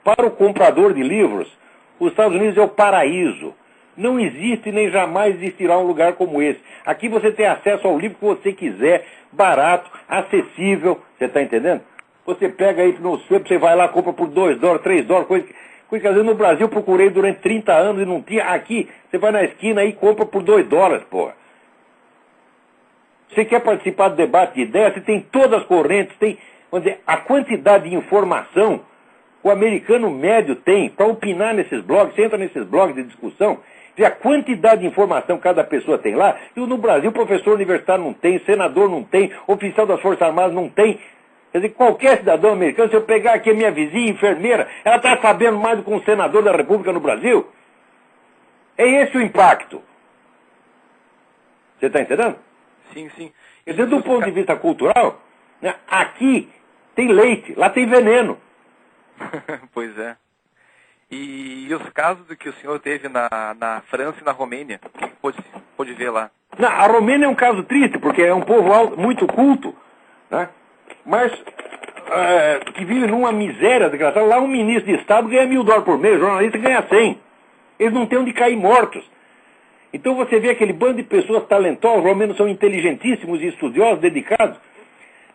para o comprador de livros, os Estados Unidos é o paraíso. Não existe nem jamais existirá um lugar como esse. Aqui você tem acesso ao livro que você quiser, barato, acessível, você está entendendo? Você pega aí no sebo, você vai lá, compra por $2, $3, coisa que às vezes no Brasil eu procurei durante 30 anos e não tinha. Aqui, você vai na esquina e compra por $2, porra. Você quer participar do debate de ideias, você tem todas as correntes, tem, vamos dizer, a quantidade de informação o americano médio tem para opinar nesses blogs, você entra nesses blogs de discussão, e a quantidade de informação que cada pessoa tem lá, e no Brasil professor universitário não tem, senador não tem, oficial das Forças Armadas não tem. Quer dizer, qualquer cidadão americano, se eu pegar aqui a minha vizinha, enfermeira, ela está sabendo mais do que um senador da República no Brasil. É esse o impacto. Você está entendendo? Sim, sim. Quer dizer, do ponto de vista cultural, né, aqui tem leite, lá tem veneno. Pois é. E os casos do que o senhor teve na França e na Romênia, o que pôde ver lá? Não, a Romênia é um caso triste, porque é um povo muito culto, né? Mas que vive numa miséria desgraçada. Lá um ministro de Estado ganha $1.000 por mês, o jornalista ganha 100. Eles não têm onde cair mortos. Então você vê aquele bando de pessoas talentosas, os romenos são inteligentíssimos e estudiosos, dedicados,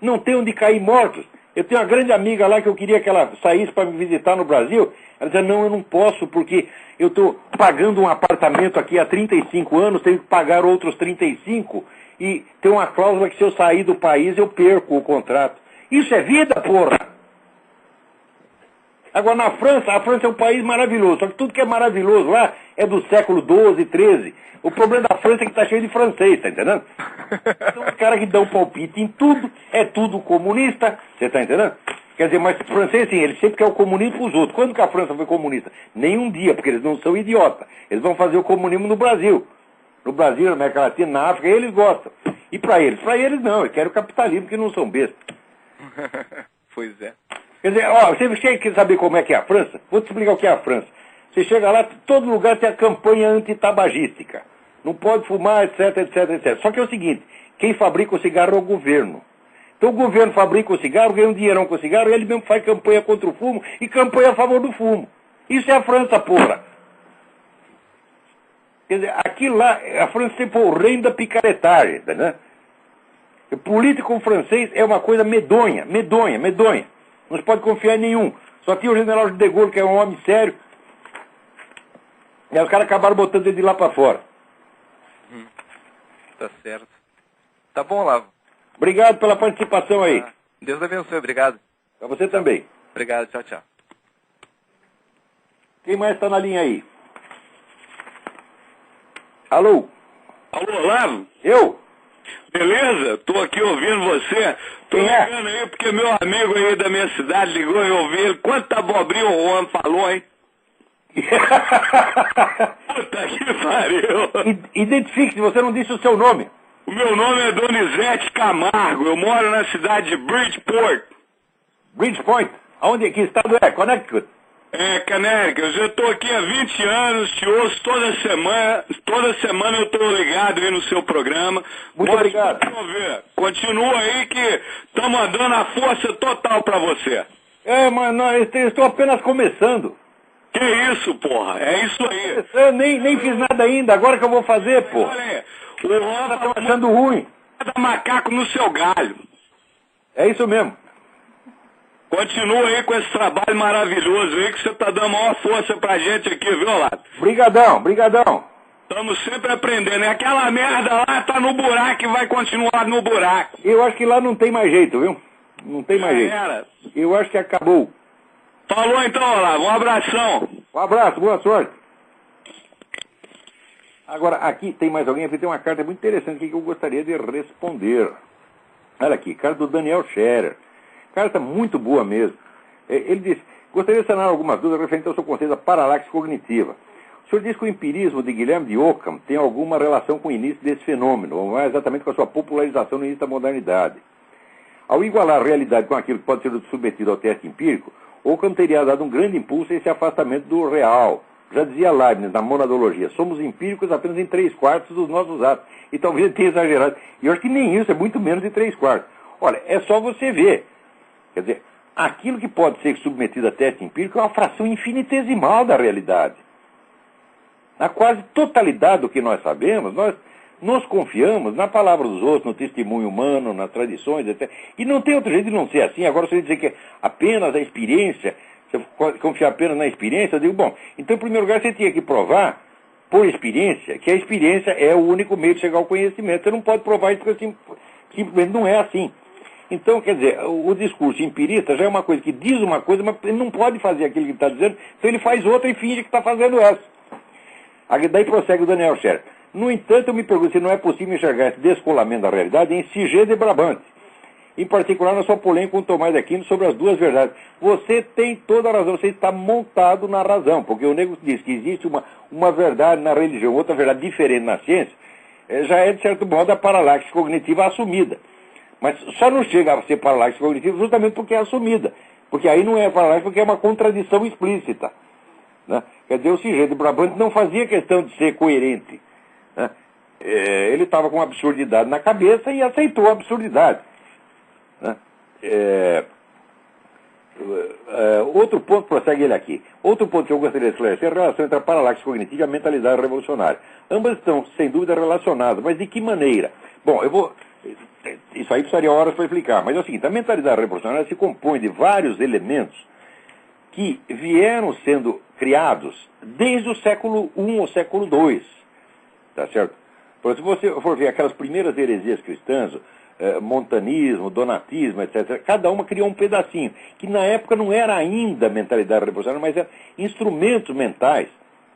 não tem onde cair mortos. Eu tenho uma grande amiga lá que eu queria que ela saísse para me visitar no Brasil. Ela dizia, não, eu não posso, porque eu estou pagando um apartamento aqui há 35 anos, tenho que pagar outros 35, e tem uma cláusula que se eu sair do país eu perco o contrato. Isso é vida, porra! Agora, na França, a França é um país maravilhoso, só que tudo que é maravilhoso lá é do século XII, XIII. O problema da França é que está cheio de francês, tá entendendo? Então, os caras que dão palpite em tudo, é tudo comunista, você tá entendendo? Quer dizer, mas francês, sim, eles sempre querem o comunismo para os outros. Quando que a França foi comunista? Nenhum dia, porque eles não são idiotas. Eles vão fazer o comunismo no Brasil. No Brasil, na América Latina, na África, eles gostam. E para eles? Para eles não, eles querem o capitalismo, porque não são bestas. Pois é. Quer dizer, você quer saber como é que é a França? Vou te explicar o que é a França. Você chega lá, todo lugar tem a campanha antitabagística. Não pode fumar, etc, etc, etc. Só que é o seguinte, quem fabrica o cigarro é o governo. Então o governo fabrica o cigarro, ganha um dinheirão com o cigarro, e ele mesmo faz campanha contra o fumo e campanha a favor do fumo. Isso é a França, porra. Quer dizer, aqui lá, a França sempre foi o reino da picaretagem, né? O político francês é uma coisa medonha, medonha, medonha. Não se pode confiar em nenhum. Só tinha o general de Gaulle, que é um homem sério. E aí os caras acabaram botando ele de lá para fora. Tá certo. Tá bom, Olavo. Obrigado pela participação aí. Deus abençoe, obrigado. Para você também. Obrigado, tchau, tchau. Quem mais está na linha aí? Alô? Alô, Olavo? Eu? Beleza? Tô aqui ouvindo você. Tô Quem é? ligando aí porque meu amigo aí da minha cidade ligou e eu ouvi ele. Quanta abobrinha o Juan falou, hein? Puta que pariu. Identifique-se, você não disse o seu nome. O meu nome é Donizete Camargo, eu moro na cidade de Bridgeport. Bridgeport? Aonde? Que estado é? Connecticut? Connecticut, eu estou aqui há 20 anos, te ouço toda semana eu estou ligado aí no seu programa. Muito obrigado. Continua aí que estamos dando a força total para você. Mas não, eu estou apenas começando. Que isso, porra? É isso aí. Eu nem fiz nada ainda, agora que eu vou fazer, porra. Olha aí, o Rosa Estão achando ruim. tá macaco no seu galho. É isso mesmo. Continua aí com esse trabalho maravilhoso aí que você tá dando a maior força pra gente aqui, viu, Lato? Brigadão. Estamos sempre aprendendo. E aquela merda lá tá no buraco e vai continuar no buraco. Eu acho que lá não tem mais jeito, viu? Não tem mais jeito. Era. Eu acho que acabou. Falou então, Olavo. Um abração. Um abraço, boa sorte. Agora, aqui tem mais alguém, aqui tem uma carta muito interessante aqui que eu gostaria de responder. Olha aqui, carta do Daniel Scherer. Carta muito boa mesmo. Ele diz, gostaria de sanar algumas dúvidas referentes ao seu conceito da paralaxe cognitiva. O senhor diz que o empirismo de Guilherme de Ockham tem alguma relação com o início desse fenômeno, ou mais exatamente com a sua popularização no início da modernidade. Ao igualar a realidade com aquilo que pode ser submetido ao teste empírico, Ockham teria dado um grande impulso a esse afastamento do real. Já dizia Leibniz na monadologia, somos empíricos apenas em 3/4 dos nossos atos. E talvez ele tenha exagerado. E eu acho que nem isso, é muito menos de 3/4. Olha, é só você ver. Quer dizer, aquilo que pode ser submetido a teste empírico é uma fração infinitesimal da realidade. Na quase totalidade do que nós sabemos, nós nos confiamos na palavra dos outros, no testemunho humano, nas tradições, etc. E não tem outro jeito de não ser assim. Agora, se ele dizer que é apenas a experiência, se eu confiar apenas na experiência, eu digo, bom, então, em primeiro lugar, você tinha que provar, por experiência, que a experiência é o único meio de chegar ao conhecimento. Você não pode provar isso porque simplesmente não é assim. Então, quer dizer, o discurso empirista já é uma coisa que diz uma coisa, mas ele não pode fazer aquilo que ele está dizendo, então ele faz outra e finge que está fazendo essa. Daí prossegue o Daniel Scherer. No entanto, eu me pergunto se não é possível enxergar esse descolamento da realidade em Sigé de Brabant, em particular na sua polêmica com o Tomás de Aquino sobre as duas verdades. Você tem toda a razão, você está montado na razão, porque o nego diz que existe uma verdade na religião, outra verdade diferente na ciência, já é, de certo modo, a paralaxe cognitiva assumida. Mas só não chega a ser paralaxe cognitiva justamente porque é assumida. Porque aí não é paralaxe, porque é uma contradição explícita. Né? Quer dizer, o Sigé de Brabant não fazia questão de ser coerente. Né? Ele estava com uma absurdidade na cabeça e aceitou a absurdidade. Né? Outro ponto, prossegue ele aqui. Outro ponto que eu gostaria de esclarecer é a relação entre a paralaxe cognitiva e a mentalidade revolucionária. Ambas estão, sem dúvida, relacionadas, mas de que maneira? Bom, isso aí precisaria horas para explicar, mas é o seguinte, a mentalidade revolucionária se compõe de vários elementos que vieram sendo criados desde o século I ou século II, tá certo? Por exemplo, se você for ver aquelas primeiras heresias cristãs, montanismo, donatismo, etc., cada uma criou um pedacinho, que na época não era ainda mentalidade revolucionária, mas eram instrumentos mentais,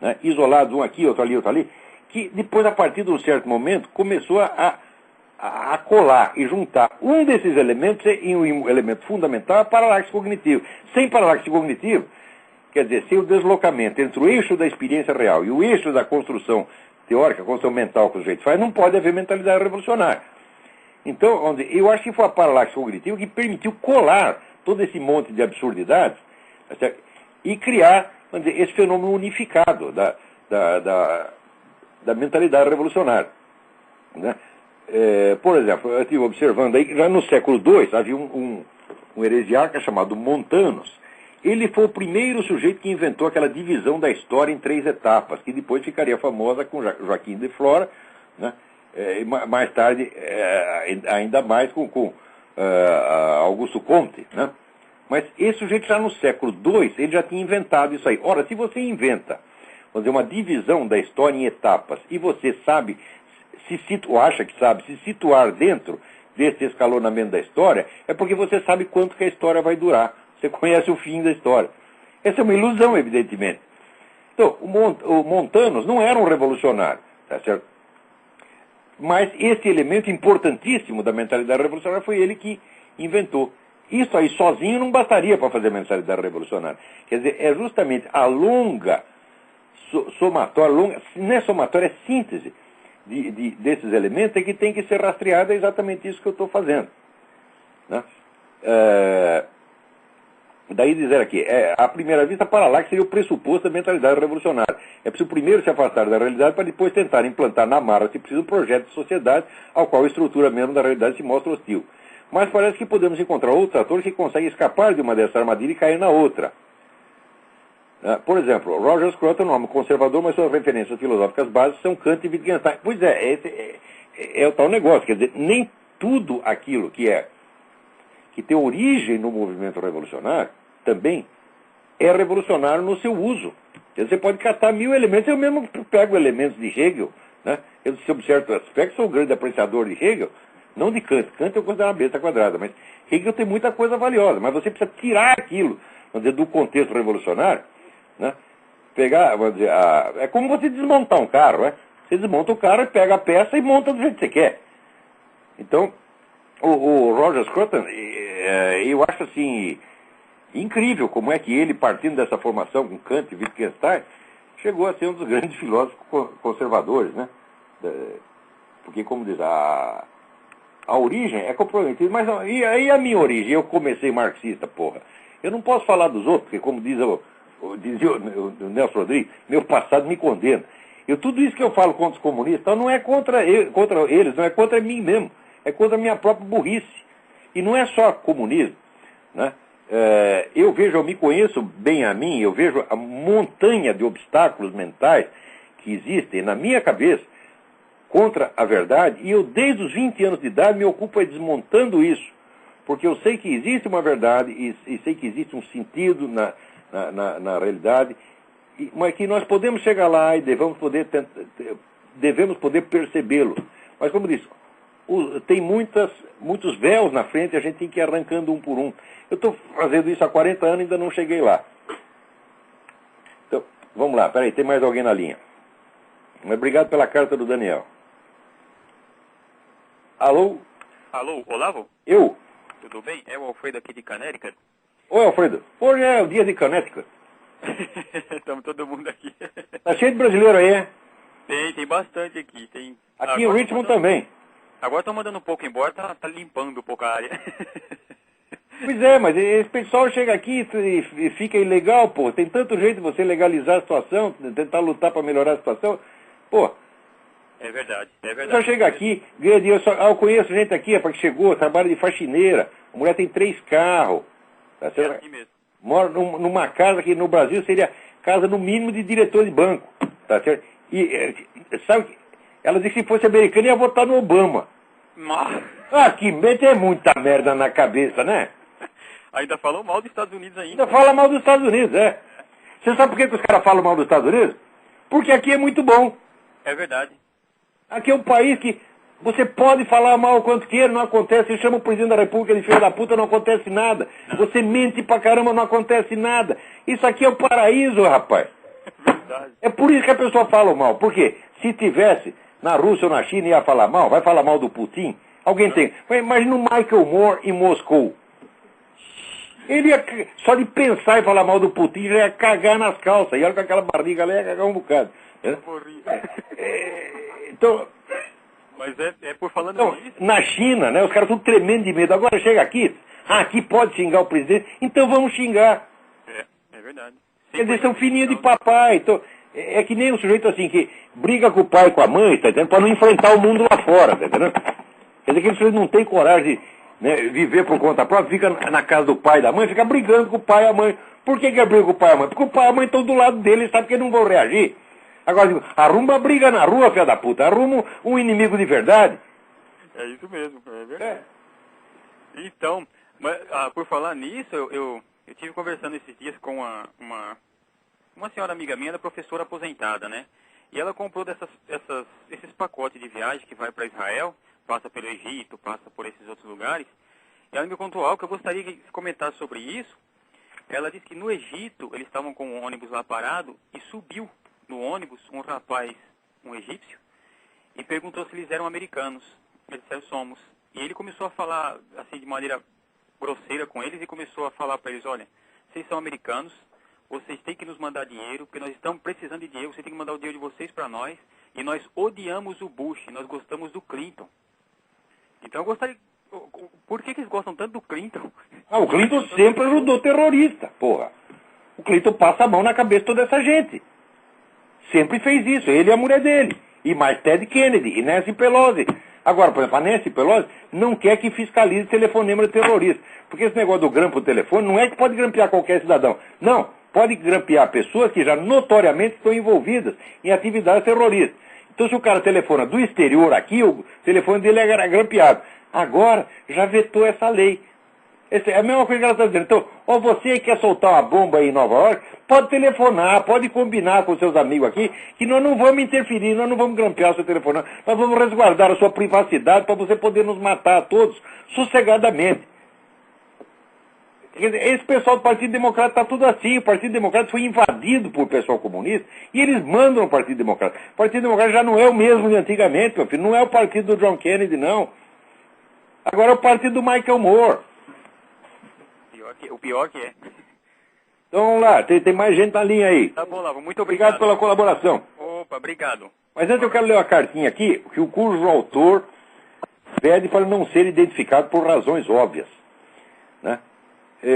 né, isolados, um aqui, outro ali, que depois, a partir de um certo momento, começou a colar e juntar um desses elementos em um elemento fundamental, a paralaxe cognitiva. Sem paralaxe cognitiva, quer dizer, sem o deslocamento entre o eixo da experiência real e o eixo da construção teórica, a construção mental que o sujeito faz, não pode haver mentalidade revolucionária. Então, eu acho que foi a paralaxe cognitiva que permitiu colar todo esse monte de absurdidades, tá, e criar, vamos dizer, esse fenômeno unificado da mentalidade revolucionária. Né? Por exemplo, eu estive observando aí que já no século II havia um heresiarca chamado Montanus. Ele foi o primeiro sujeito que inventou aquela divisão da história em 3 etapas, que depois ficaria famosa com Joaquim de Flora, né? E mais tarde, ainda mais com Augusto Comte. Né? Mas esse sujeito já no século II, ele já tinha inventado isso aí. Ora, se você inventa, vamos dizer, uma divisão da história em etapas, e você sabe, acha que sabe se situar dentro desse escalonamento da história, é porque você sabe quanto que a história vai durar. Você conhece o fim da história. Essa é uma ilusão, evidentemente. Então, o Montanus não era um revolucionário, tá certo? Mas esse elemento importantíssimo da mentalidade revolucionária foi ele que inventou. Isso aí sozinho não bastaria para fazer a mentalidade revolucionária. Quer dizer, é justamente a longa somatória, não é somatória, é síntese desses elementos é que tem que ser rastreado, é exatamente isso que eu estou fazendo. Né? Daí dizer aqui, à primeira vista, para lá que seria o pressuposto da mentalidade revolucionária. É preciso primeiro se afastar da realidade para depois tentar implantar na marra, se precisa, um projeto de sociedade ao qual a estrutura mesmo da realidade se mostra hostil. Mas parece que podemos encontrar outros atores que conseguem escapar de uma dessa armadilha e cair na outra. Por exemplo, Roger Scruton é um homem conservador, mas suas referências filosóficas básicas são Kant e Wittgenstein. Pois é o tal negócio, quer dizer, nem tudo aquilo que tem origem no movimento revolucionário, também é revolucionário no seu uso. Você pode catar 1000 elementos, eu mesmo pego elementos de Hegel, né? Eu, sob certo aspecto, sou um grande apreciador de Hegel, não de Kant. Kant eu considero uma besta quadrada, mas Hegel tem muita coisa valiosa, mas você precisa tirar aquilo, vamos dizer, do contexto revolucionário, né? Pegar, vamos dizer, é como você desmontar um carro, né? Você desmonta o carro, pega a peça e monta do jeito que você quer. Então, o Roger Scruton, eu acho assim incrível como é que ele, partindo dessa formação com Kant e Wittgenstein, chegou a ser um dos grandes filósofos conservadores, né? Porque, como diz, a origem é comprometida, mas e aí a minha origem? Eu comecei marxista, porra. Eu não posso falar dos outros, porque, como dizia o Nelson Rodrigues, meu passado me condena. Tudo isso que eu falo contra os comunistas não é contra eles, não é contra mim mesmo. É contra a minha própria burrice. E não é só comunismo, né? Eu me conheço bem a mim, eu vejo a montanha de obstáculos mentais que existem na minha cabeça contra a verdade, e eu, desde os 20 anos de idade, me ocupo desmontando isso. Porque eu sei que existe uma verdade e sei que existe um sentido na realidade, mas que nós podemos chegar lá e devemos poder percebê-lo. Mas, como disse, tem muitos véus na frente e a gente tem que ir arrancando um por um. Eu estou fazendo isso há 40 anos e ainda não cheguei lá. Então, vamos lá, peraí, tem mais alguém na linha. Mas obrigado pela carta do Daniel. Alô? Alô, Olavo? Eu? Tudo bem? É o Alfredo aqui de Connecticut. Oi, Alfredo. Hoje é o dia de Connecticut. Estamos todo mundo aqui. Tá cheio de brasileiro aí, é? Tem bastante aqui. Aqui em Richmond também. Agora estão mandando um pouco embora, tá limpando um pouco a área. Pois é, mas esse pessoal chega aqui e fica ilegal, pô. Tem tanto jeito de você legalizar a situação, tentar lutar para melhorar a situação. Pô. É verdade. Só chega aqui, ganha dinheiro. Eu conheço gente aqui, que chegou, trabalha de faxineira. A mulher tem 3 carros. Tá certo? É assim mesmo. Mora numa casa que no Brasil seria casa no mínimo de diretor de banco. Tá certo? E sabe, ela disse que se fosse americana ia votar no Obama. Que mente é muita merda na cabeça, né? Ainda falou mal dos Estados Unidos ainda. Ainda fala mal dos Estados Unidos, é. Você sabe por que os caras falam mal dos Estados Unidos? Porque aqui é muito bom. É verdade. Aqui é um país que você pode falar mal o quanto queira, não acontece. Você chama o presidente da República de filho da puta, não acontece nada. Não. Você mente pra caramba, não acontece nada. Isso aqui é o paraíso, rapaz. É verdade. É por isso que a pessoa fala mal. Por quê? Se tivesse na Rússia ou na China ia falar mal, vai falar mal do Putin? Alguém tem. Imagina o Michael Moore em Moscou. Ele ia, só de pensar em falar mal do Putin, já ia cagar nas calças. E olha com aquela barriga ali, ia cagar um bocado. Então... Mas é por falando nisso. Na China, né, os caras estão tremendo de medo. Agora chega aqui, aqui pode xingar o presidente, então vamos xingar. É verdade. Quer dizer, são filhinhos de papai. Então, é que nem um sujeito assim que briga com o pai e com a mãe, tá entendendo? Para não enfrentar o mundo lá fora, tá entendendo? Quer dizer que ele sujeito não tem coragem de, né, viver por conta própria, fica na casa do pai e da mãe, fica brigando com o pai e a mãe. Por que briga com o pai e a mãe? Porque o pai e a mãe estão do lado dele, sabe que eles não vão reagir. Agora, arruma a briga na rua, filha da puta. Arruma um inimigo de verdade. É isso mesmo, é verdade. Então, mas, por falar nisso, eu tive conversando esses dias com uma senhora amiga minha, ela é professora aposentada, né? E ela comprou esses pacotes de viagem que vai para Israel, passa pelo Egito, passa por esses outros lugares. E ela me contou algo que eu gostaria de comentar sobre isso. Ela disse que no Egito, eles estavam com um ônibus lá parado e subiu no ônibus um rapaz, um egípcio, e perguntou se eles eram americanos. Eles disseram, somos. E ele começou a falar, assim, de maneira grosseira com eles, e começou a falar para eles, olha, vocês são americanos, vocês têm que nos mandar dinheiro, porque nós estamos precisando de dinheiro, vocês têm que mandar o dinheiro de vocês para nós, e nós odiamos o Bush, nós gostamos do Clinton. Então eu gostaria... Por que eles gostam tanto do Clinton? O Clinton sempre ajudou terrorista, porra. O Clinton passa a mão na cabeça de toda essa gente. Sempre fez isso, ele e a mulher dele. E mais Ted Kennedy e Nancy Pelosi. Agora, por exemplo, a Nancy Pelosi não quer que fiscalize telefonema de terrorista. Porque esse negócio do grampo do telefone não é que pode grampear qualquer cidadão. Não, pode grampear pessoas que já notoriamente estão envolvidas em atividades terroristas. Então, se o cara telefona do exterior aqui, o telefone dele é grampeado. Agora, já vetou essa lei. É a mesma coisa que ela está dizendo. Então, você quer soltar uma bomba aí em Nova York, pode telefonar, pode combinar com seus amigos aqui, que nós não vamos interferir, nós não vamos grampear o seu telefone, nós vamos resguardar a sua privacidade para você poder nos matar a todos sossegadamente. Esse pessoal do Partido Democrata está tudo assim. O Partido Democrata foi invadido por pessoal comunista e eles mandam o Partido Democrata. O Partido Democrata já não é o mesmo de antigamente, meu filho. Não é o partido do John Kennedy, não. Agora é o partido do Michael Moore. O pior que é. Então vamos lá, tem mais gente na linha aí. Tá bom, Lavo, muito obrigado. Obrigado pela colaboração. Opa, obrigado. Mas antes eu quero ler uma cartinha aqui, cujo autor pede para não ser identificado por razões óbvias. Né?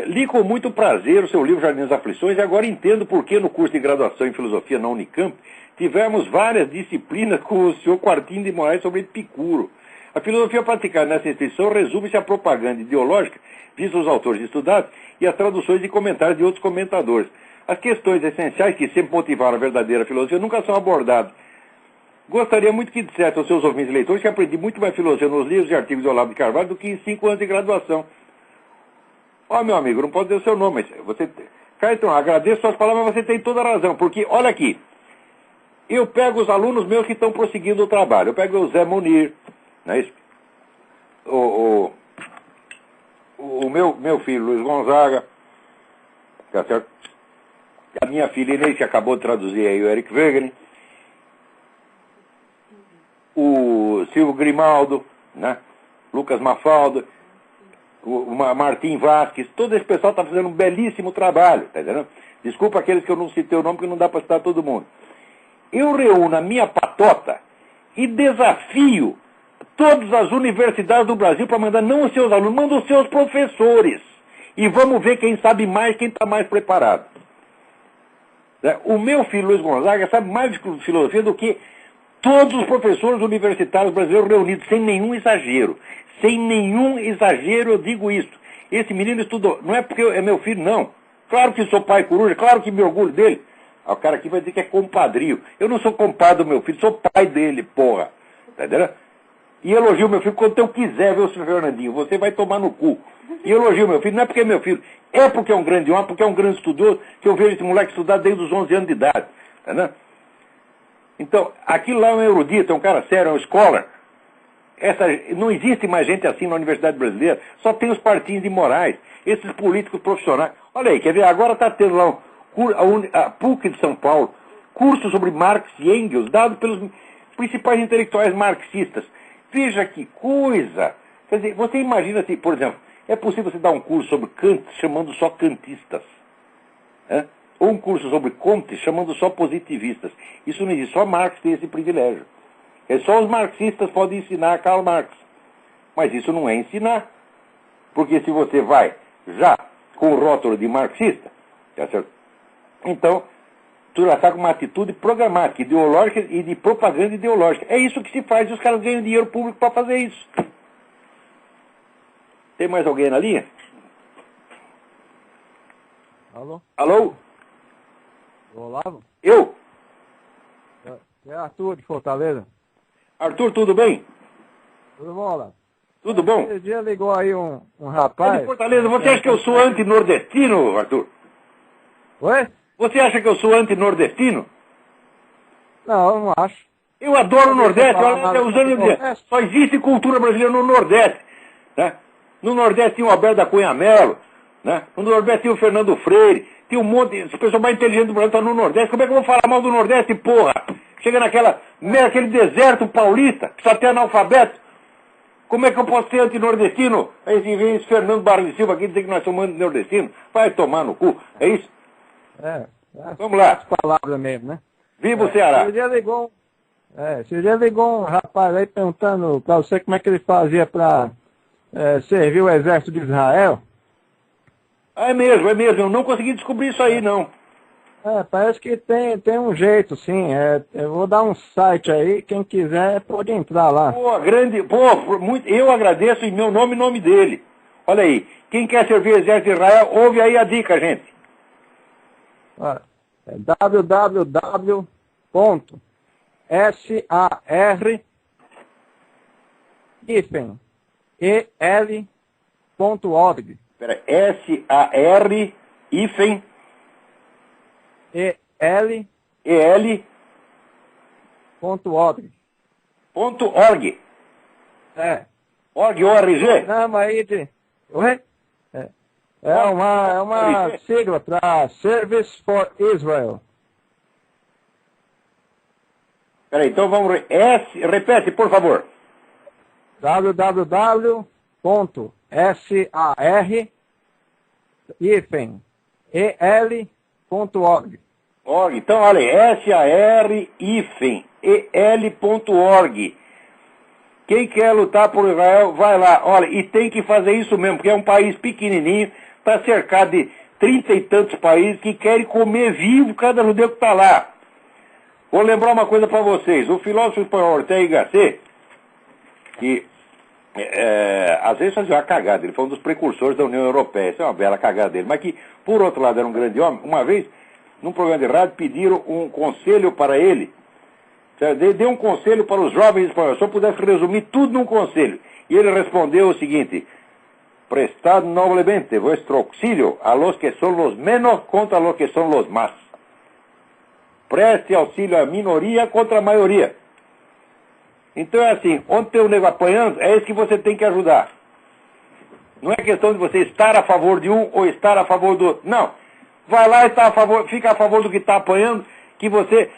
Li com muito prazer o seu livro Jardim das Aflições e agora entendo por que no curso de graduação em filosofia na Unicamp tivemos várias disciplinas com o senhor Quartinho de Moraes sobre Epicuro. A filosofia praticada nessa instituição resume-se à propaganda ideológica vista os autores estudados e as traduções e comentários de outros comentadores. As questões essenciais que sempre motivaram a verdadeira filosofia nunca são abordadas. Gostaria muito que dissesse aos seus ouvintes e leitores que aprendi muito mais filosofia nos livros e artigos do Olavo de Carvalho do que em 5 anos de graduação. Meu amigo, não pode dizer o seu nome, mas você... Caetano, agradeço suas palavras, mas você tem toda a razão, porque, olha aqui, eu pego os alunos meus que estão prosseguindo o trabalho, eu pego o Zé Munir, não é isso? O meu filho, Luiz Gonzaga, tá certo? A minha filha Inês, que acabou de traduzir aí o Eric Wegener, o Silvio Grimaldo, né? Lucas Mafalda, o Martim Vasquez, todo esse pessoal está fazendo um belíssimo trabalho, tá entendendo? Desculpa aqueles que eu não citei o nome, porque não dá para citar todo mundo. Eu reúno a minha patota e desafio todas as universidades do Brasil para mandar não os seus alunos, manda os seus professores. E vamos ver quem sabe mais, quem está mais preparado. O meu filho, Luiz Gonzaga, sabe mais de filosofia do que todos os professores universitários brasileiros reunidos, sem nenhum exagero. Sem nenhum exagero eu digo isso. Esse menino estudou, não é porque é meu filho, não. Claro que sou pai coruja, claro que me orgulho dele. O cara aqui vai dizer que é compadrio. Eu não sou compadre do meu filho, sou pai dele, porra. Tá entendendo? E elogio meu filho quando eu quiser, viu, senhor Fernandinho? Você vai tomar no cu. E elogio meu filho, não é porque é meu filho, é porque é um grande homem, porque é um grande estudioso, que eu vejo esse moleque estudar desde os 11 anos de idade. Tá entendendo? Então, aquilo lá é um erudito, é um cara sério, é um scholar. Não existe mais gente assim na Universidade Brasileira, só tem os Partinhos de Moraes, esses políticos profissionais. Olha aí, quer ver, agora está tendo lá a PUC de São Paulo, curso sobre Marx e Engels, dado pelos principais intelectuais marxistas. Veja que coisa! Quer dizer, você imagina assim, por exemplo, é possível você dar um curso sobre Kant chamando só kantistas? Ou um curso sobre Comte chamando só positivistas? Isso não existe, só Marx tem esse privilégio. Só os marxistas podem ensinar a Karl Marx. Mas isso não é ensinar. Porque se você vai já com o rótulo de marxista, tá certo? Então, tu já está com uma atitude programática, ideológica e de propaganda ideológica. É isso que se faz e os caras ganham dinheiro público para fazer isso. Tem mais alguém na linha? Alô? Alô? Olavo? Eu? É Arthur de Fortaleza. Arthur, tudo bem? Tudo bom, Olavo? Tudo bom? Esse dia ligou aí um rapaz... de Fortaleza, você acha que eu sou anti-nordestino, Arthur? Oi? Você acha que eu sou anti-nordestino? Não, eu não acho. Eu adoro o Nordeste. Só existe cultura brasileira no Nordeste. Né? No Nordeste tinha o Alberto da Cunha Mello. Né? No Nordeste tinha o Fernando Freire. Tinha um monte de pessoas mais inteligentes do Brasil estão no Nordeste. Como é que eu vou falar mal do Nordeste, porra? Chega naquele deserto paulista, que só tem analfabeto. Como é que eu posso ser anti-nordestino? Aí vem esse Fernando Barra de Silva aqui dizer que nós somos anti-nordestinos. Vai tomar no cu. É isso? É. Vamos lá. As palavras mesmo, né? Viva o Ceará. Esse dia ligou Você já ligou um rapaz aí perguntando pra você como é que ele fazia pra servir o exército de Israel? É mesmo. Eu não consegui descobrir isso aí, não. Parece que tem um jeito, sim. Eu vou dar um site aí, quem quiser pode entrar lá. Eu agradeço em meu nome e nome dele. Olha aí, quem quer servir o exército de Israel, ouve aí a dica, gente. www.sar-el.org. Espera, SAR hífen EL .org. .org. ORG? Não, aí de... Oi? É uma sigla para Service for Israel. Peraí, então vamos... repete, por favor. www.sar-el.org. Então, olha aí, SAR-EL.org. Quem quer lutar por Israel, vai lá. Olha, e tem que fazer isso mesmo, porque é um país pequenininho, está cercado de 30 e tantos países que querem comer vivo cada judeu que está lá. Vou lembrar uma coisa para vocês. O filósofo espanhol Ortega y Gasset, que às vezes fazia uma cagada, ele foi um dos precursores da União Europeia, isso é uma bela cagada dele, mas que, por outro lado, era um grande homem. Uma vez, num programa de rádio, pediram um conselho para ele. Deu um conselho para os jovens espanhóis, se eu pudesse resumir tudo num conselho. E ele respondeu o seguinte: prestad noblemente vuestro auxilio a los que son los menos contra los que son los más. Preste auxílio à minoria contra a maioria. Então é assim, onde tem o nego apanhando, é esse que você tem que ajudar. Não é questão de você estar a favor de um ou estar a favor do outro. Não. Vai lá e fica a favor do que está apanhando, que você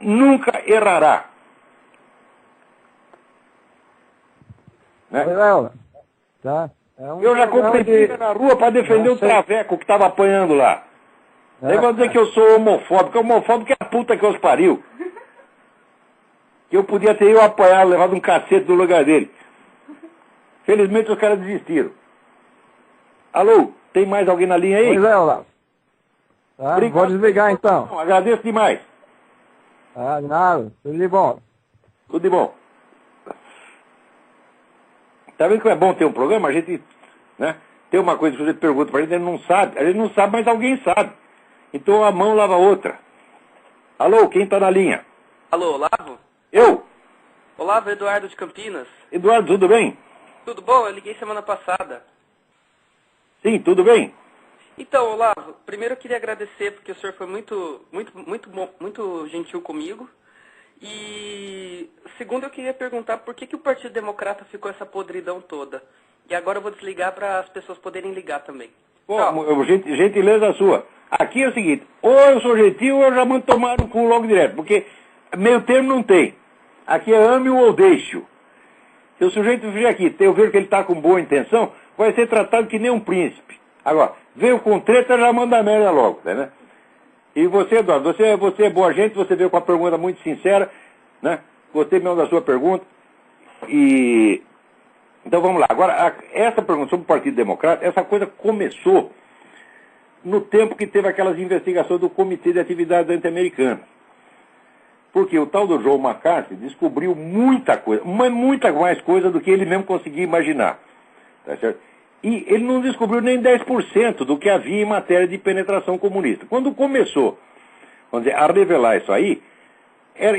nunca errará. Né? Tá? Eu já comprei briga na rua para defender o traveco que estava apanhando lá. Daí vão dizer que eu sou homofóbico. Homofóbico é a puta que os pariu. Que eu podia ter apanhado, levado um cacete do lugar dele. Felizmente os caras desistiram. Alô, tem mais alguém na linha aí? Pois é, Olavo. Tá? Vou desligar então. Não, agradeço demais. De nada. Tudo de bom. Tudo de bom. Tá vendo que é bom ter um programa? A gente, né, tem uma coisa que você pergunta pra gente, a gente não sabe, mas alguém sabe. Então a mão lava a outra. Alô, quem tá na linha? Alô, Olavo? Eu? Olavo, Eduardo de Campinas. Eduardo, tudo bem? Tudo bom? Eu liguei semana passada. Sim, tudo bem. Então, Olavo, primeiro eu queria agradecer porque o senhor foi muito gentil comigo. E segundo eu queria perguntar por que o Partido Democrata ficou essa podridão toda. E agora eu vou desligar para as pessoas poderem ligar também. Bom, gentileza sua. Aqui é o seguinte, ou eu sou gentil ou eu já mando tomar no cu logo direto, porque meio termo não tem. Aqui é ame-o ou deixe-o. Se o sujeito vier aqui, eu vejo que ele está com boa intenção, vai ser tratado que nem um príncipe. Agora, veio com treta, já manda merda logo, né? E você, Eduardo, você é boa gente, você veio com uma pergunta muito sincera, né? Gostei mesmo da sua pergunta. Então vamos lá. Agora, essa pergunta sobre o Partido Democrata, essa coisa começou no tempo que teve aquelas investigações do Comitê de Atividades Anti-Americanas. Porque o tal do Joe McCarthy descobriu muita coisa, muita mais coisa do que ele mesmo conseguia imaginar. Tá certo? E ele não descobriu nem 10% do que havia em matéria de penetração comunista. Quando começou, vamos dizer, a revelar isso aí,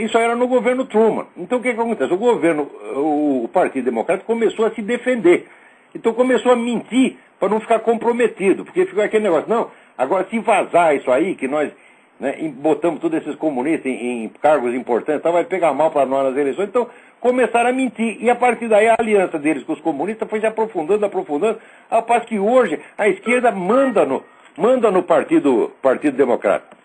isso era no governo Truman. Então o que acontece? O Partido Democrático começou a se defender. Então começou a mentir para não ficar comprometido. Porque ficou aquele negócio, não, agora se vazar isso aí, que nós, né, botamos todos esses comunistas em cargos importantes, então vai pegar mal para nós nas eleições. Então começaram a mentir. E a partir daí a aliança deles com os comunistas foi se aprofundando, ao passo que hoje a esquerda manda no Partido Democrata.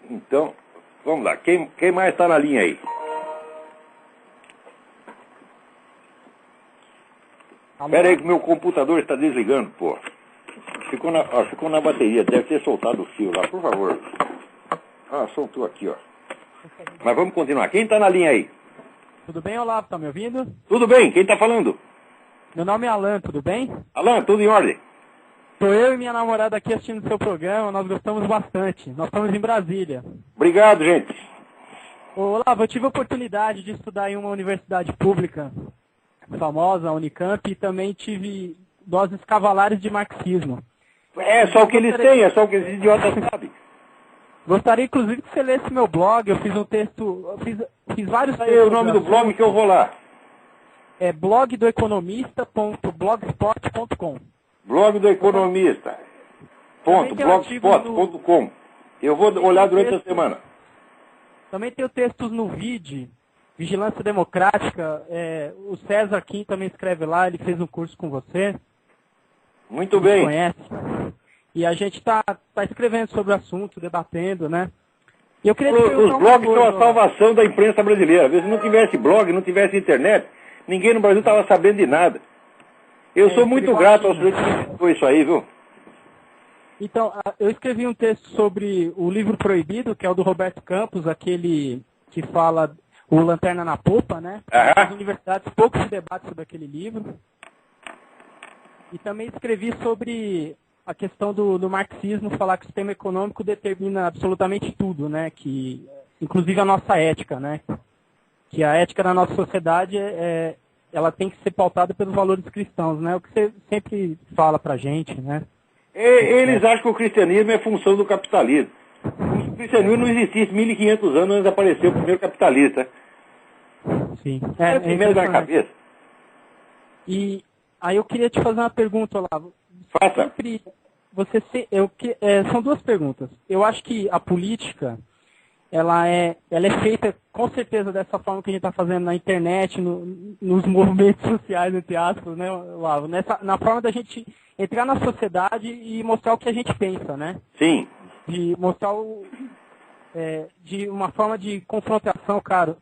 Então, vamos lá. Quem mais está na linha aí? Espera aí que meu computador está desligando, pô. ficou na bateria, deve ter soltado o fio lá, por favor. Ah, soltou aqui, ó. Mas vamos continuar. Quem está na linha aí? Tudo bem, Olavo? Tá me ouvindo? Tudo bem, quem está falando? Meu nome é Alan, tudo bem? Alan, tudo em ordem? Sou eu e minha namorada aqui assistindo o seu programa, nós gostamos bastante. Nós estamos em Brasília. Obrigado, gente. Ô, Olavo, eu tive a oportunidade de estudar em uma universidade pública famosa, a Unicamp, e também tive doses cavalares de marxismo. É só o que eles têm, é só o que esses idiotas sabem. Gostaria, inclusive, que você lesse meu blog. Eu fiz um texto, fiz vários textos. Aí é o nome do blog que eu vou lá. É blogdoeconomista.blogspot.com. Blog do Economista. .blogspot.com. Eu vou olhar durante a semana. Também tenho textos no VID, Vigilância Democrática. O César Kim também escreve lá, ele fez um curso com você. Muito bem. Conhece. E a gente está escrevendo sobre o assunto, debatendo, né? E eu queria os blogs são a salvação da imprensa brasileira. Às vezes, se não tivesse blog, não tivesse internet, ninguém no Brasil estava sabendo de nada. Eu sou muito grato ao senhor que me explicou isso aí, viu? Então, eu escrevi um texto sobre o livro proibido, que é o do Roberto Campos, aquele que fala o Lanterna na Popa, né? Nas universidades pouco se debate sobre aquele livro. E também escrevi sobre a questão do marxismo, falar que o sistema econômico determina absolutamente tudo, né? Que, inclusive a nossa ética, né? Que a ética da nossa sociedade ela tem que ser pautada pelos valores cristãos, né? O que você sempre fala pra gente, né? Eles acham que o cristianismo é função do capitalismo. O cristianismo não existisse 1.500 anos antes de aparecer o primeiro capitalista. Sim. É mesmo na cabeça. E aí eu queria te fazer uma pergunta, Olavo. Faça. São duas perguntas. Eu acho que a política, ela é feita com certeza dessa forma que a gente está fazendo na internet, nos movimentos sociais, entre aspas, né, Olavo? Na forma da gente entrar na sociedade e mostrar o que a gente pensa, né? Sim. De mostrar de uma forma de confrontação, claro,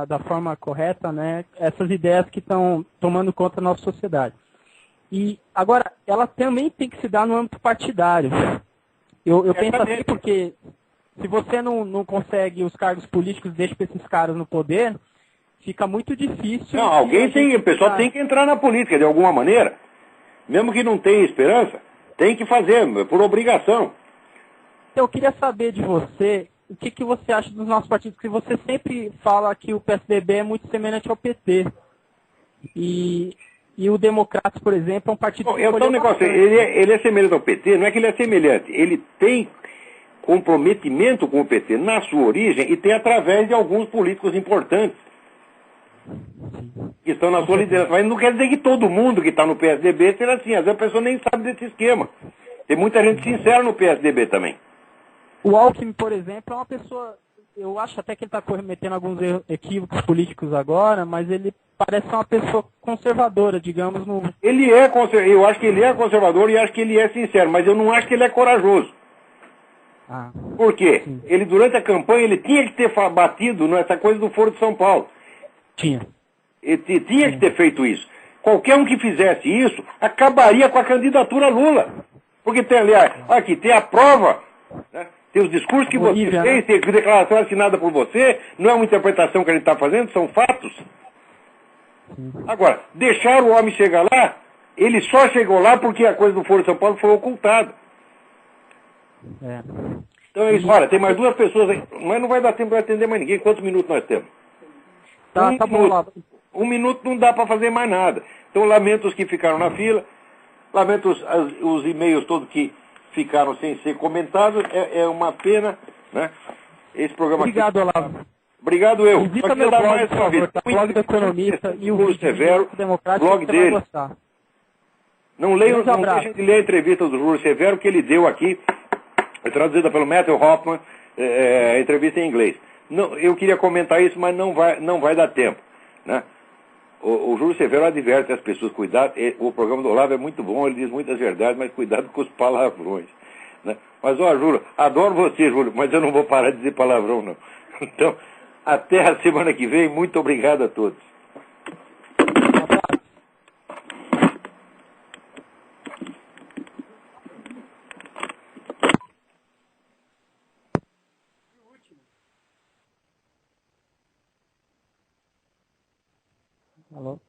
da forma correta, né? Essas ideias que estão tomando conta da nossa sociedade. E agora, ela também tem que se dar no âmbito partidário. Eu penso assim porque se você não consegue os cargos políticos, deixa esses caras no poder, fica muito difícil. Não, o pessoal tem que entrar na política de alguma maneira. Mesmo que não tenha esperança, tem que fazer, por obrigação. Eu queria saber de você, o que você acha dos nossos partidos, porque você sempre fala que o PSDB é muito semelhante ao PT. E o Democratas, por exemplo, é um partido que então, ele é semelhante ao PT, não é que ele é semelhante, ele tem comprometimento com o PT na sua origem e tem através de alguns políticos importantes que estão na sua liderança. Mas não quer dizer que todo mundo que está no PSDB seja assim, às vezes a pessoa nem sabe desse esquema. Tem muita gente sincera no PSDB também. O Alckmin, por exemplo, é uma pessoa, eu acho até que ele está cometendo alguns equívocos políticos agora, mas ele parece uma pessoa conservadora, digamos. Eu acho que ele é conservador e acho que ele é sincero, mas eu não acho que ele é corajoso. Por quê? Sim. Ele, durante a campanha, ele tinha que ter batido nessa coisa do Foro de São Paulo. Tinha. Ele tinha que ter feito isso. Qualquer um que fizesse isso, acabaria com a candidatura Lula. Porque tem, aliás, aqui tem a prova, né? Tem os discursos que você fez, tem a declaração assinada por você, não é uma interpretação que a gente está fazendo, são fatos. Agora, deixar o homem chegar lá, ele só chegou lá porque a coisa do Foro de São Paulo foi ocultada. Então é isso. Olha, tem mais duas pessoas aí, mas não vai dar tempo para atender mais ninguém. Quantos minutos nós temos? Tá bom lá. 1 minuto não dá para fazer mais nada. Então lamento os que ficaram na fila, lamento os e-mails todos que ficaram sem ser comentados. É uma pena, né? Esse programa. Obrigado, Olavo. Obrigado eu. Visita meu blog, mais uma vez. Tá, blog do Economista e o Júlio Severo, blog dele. Não deixem de ler a entrevista do Júlio Severo que ele deu aqui, traduzida pelo Matthew Hoffman, a entrevista em inglês. Não, eu queria comentar isso, mas não vai dar tempo, né? O Júlio Severo adverte as pessoas, cuidado, o programa do Olavo é muito bom, ele diz muitas verdades, mas cuidado com os palavrões, né? Mas, Júlio, adoro você, Júlio, mas eu não vou parar de dizer palavrão, não. Então, até a semana que vem, muito obrigado a todos. Alô?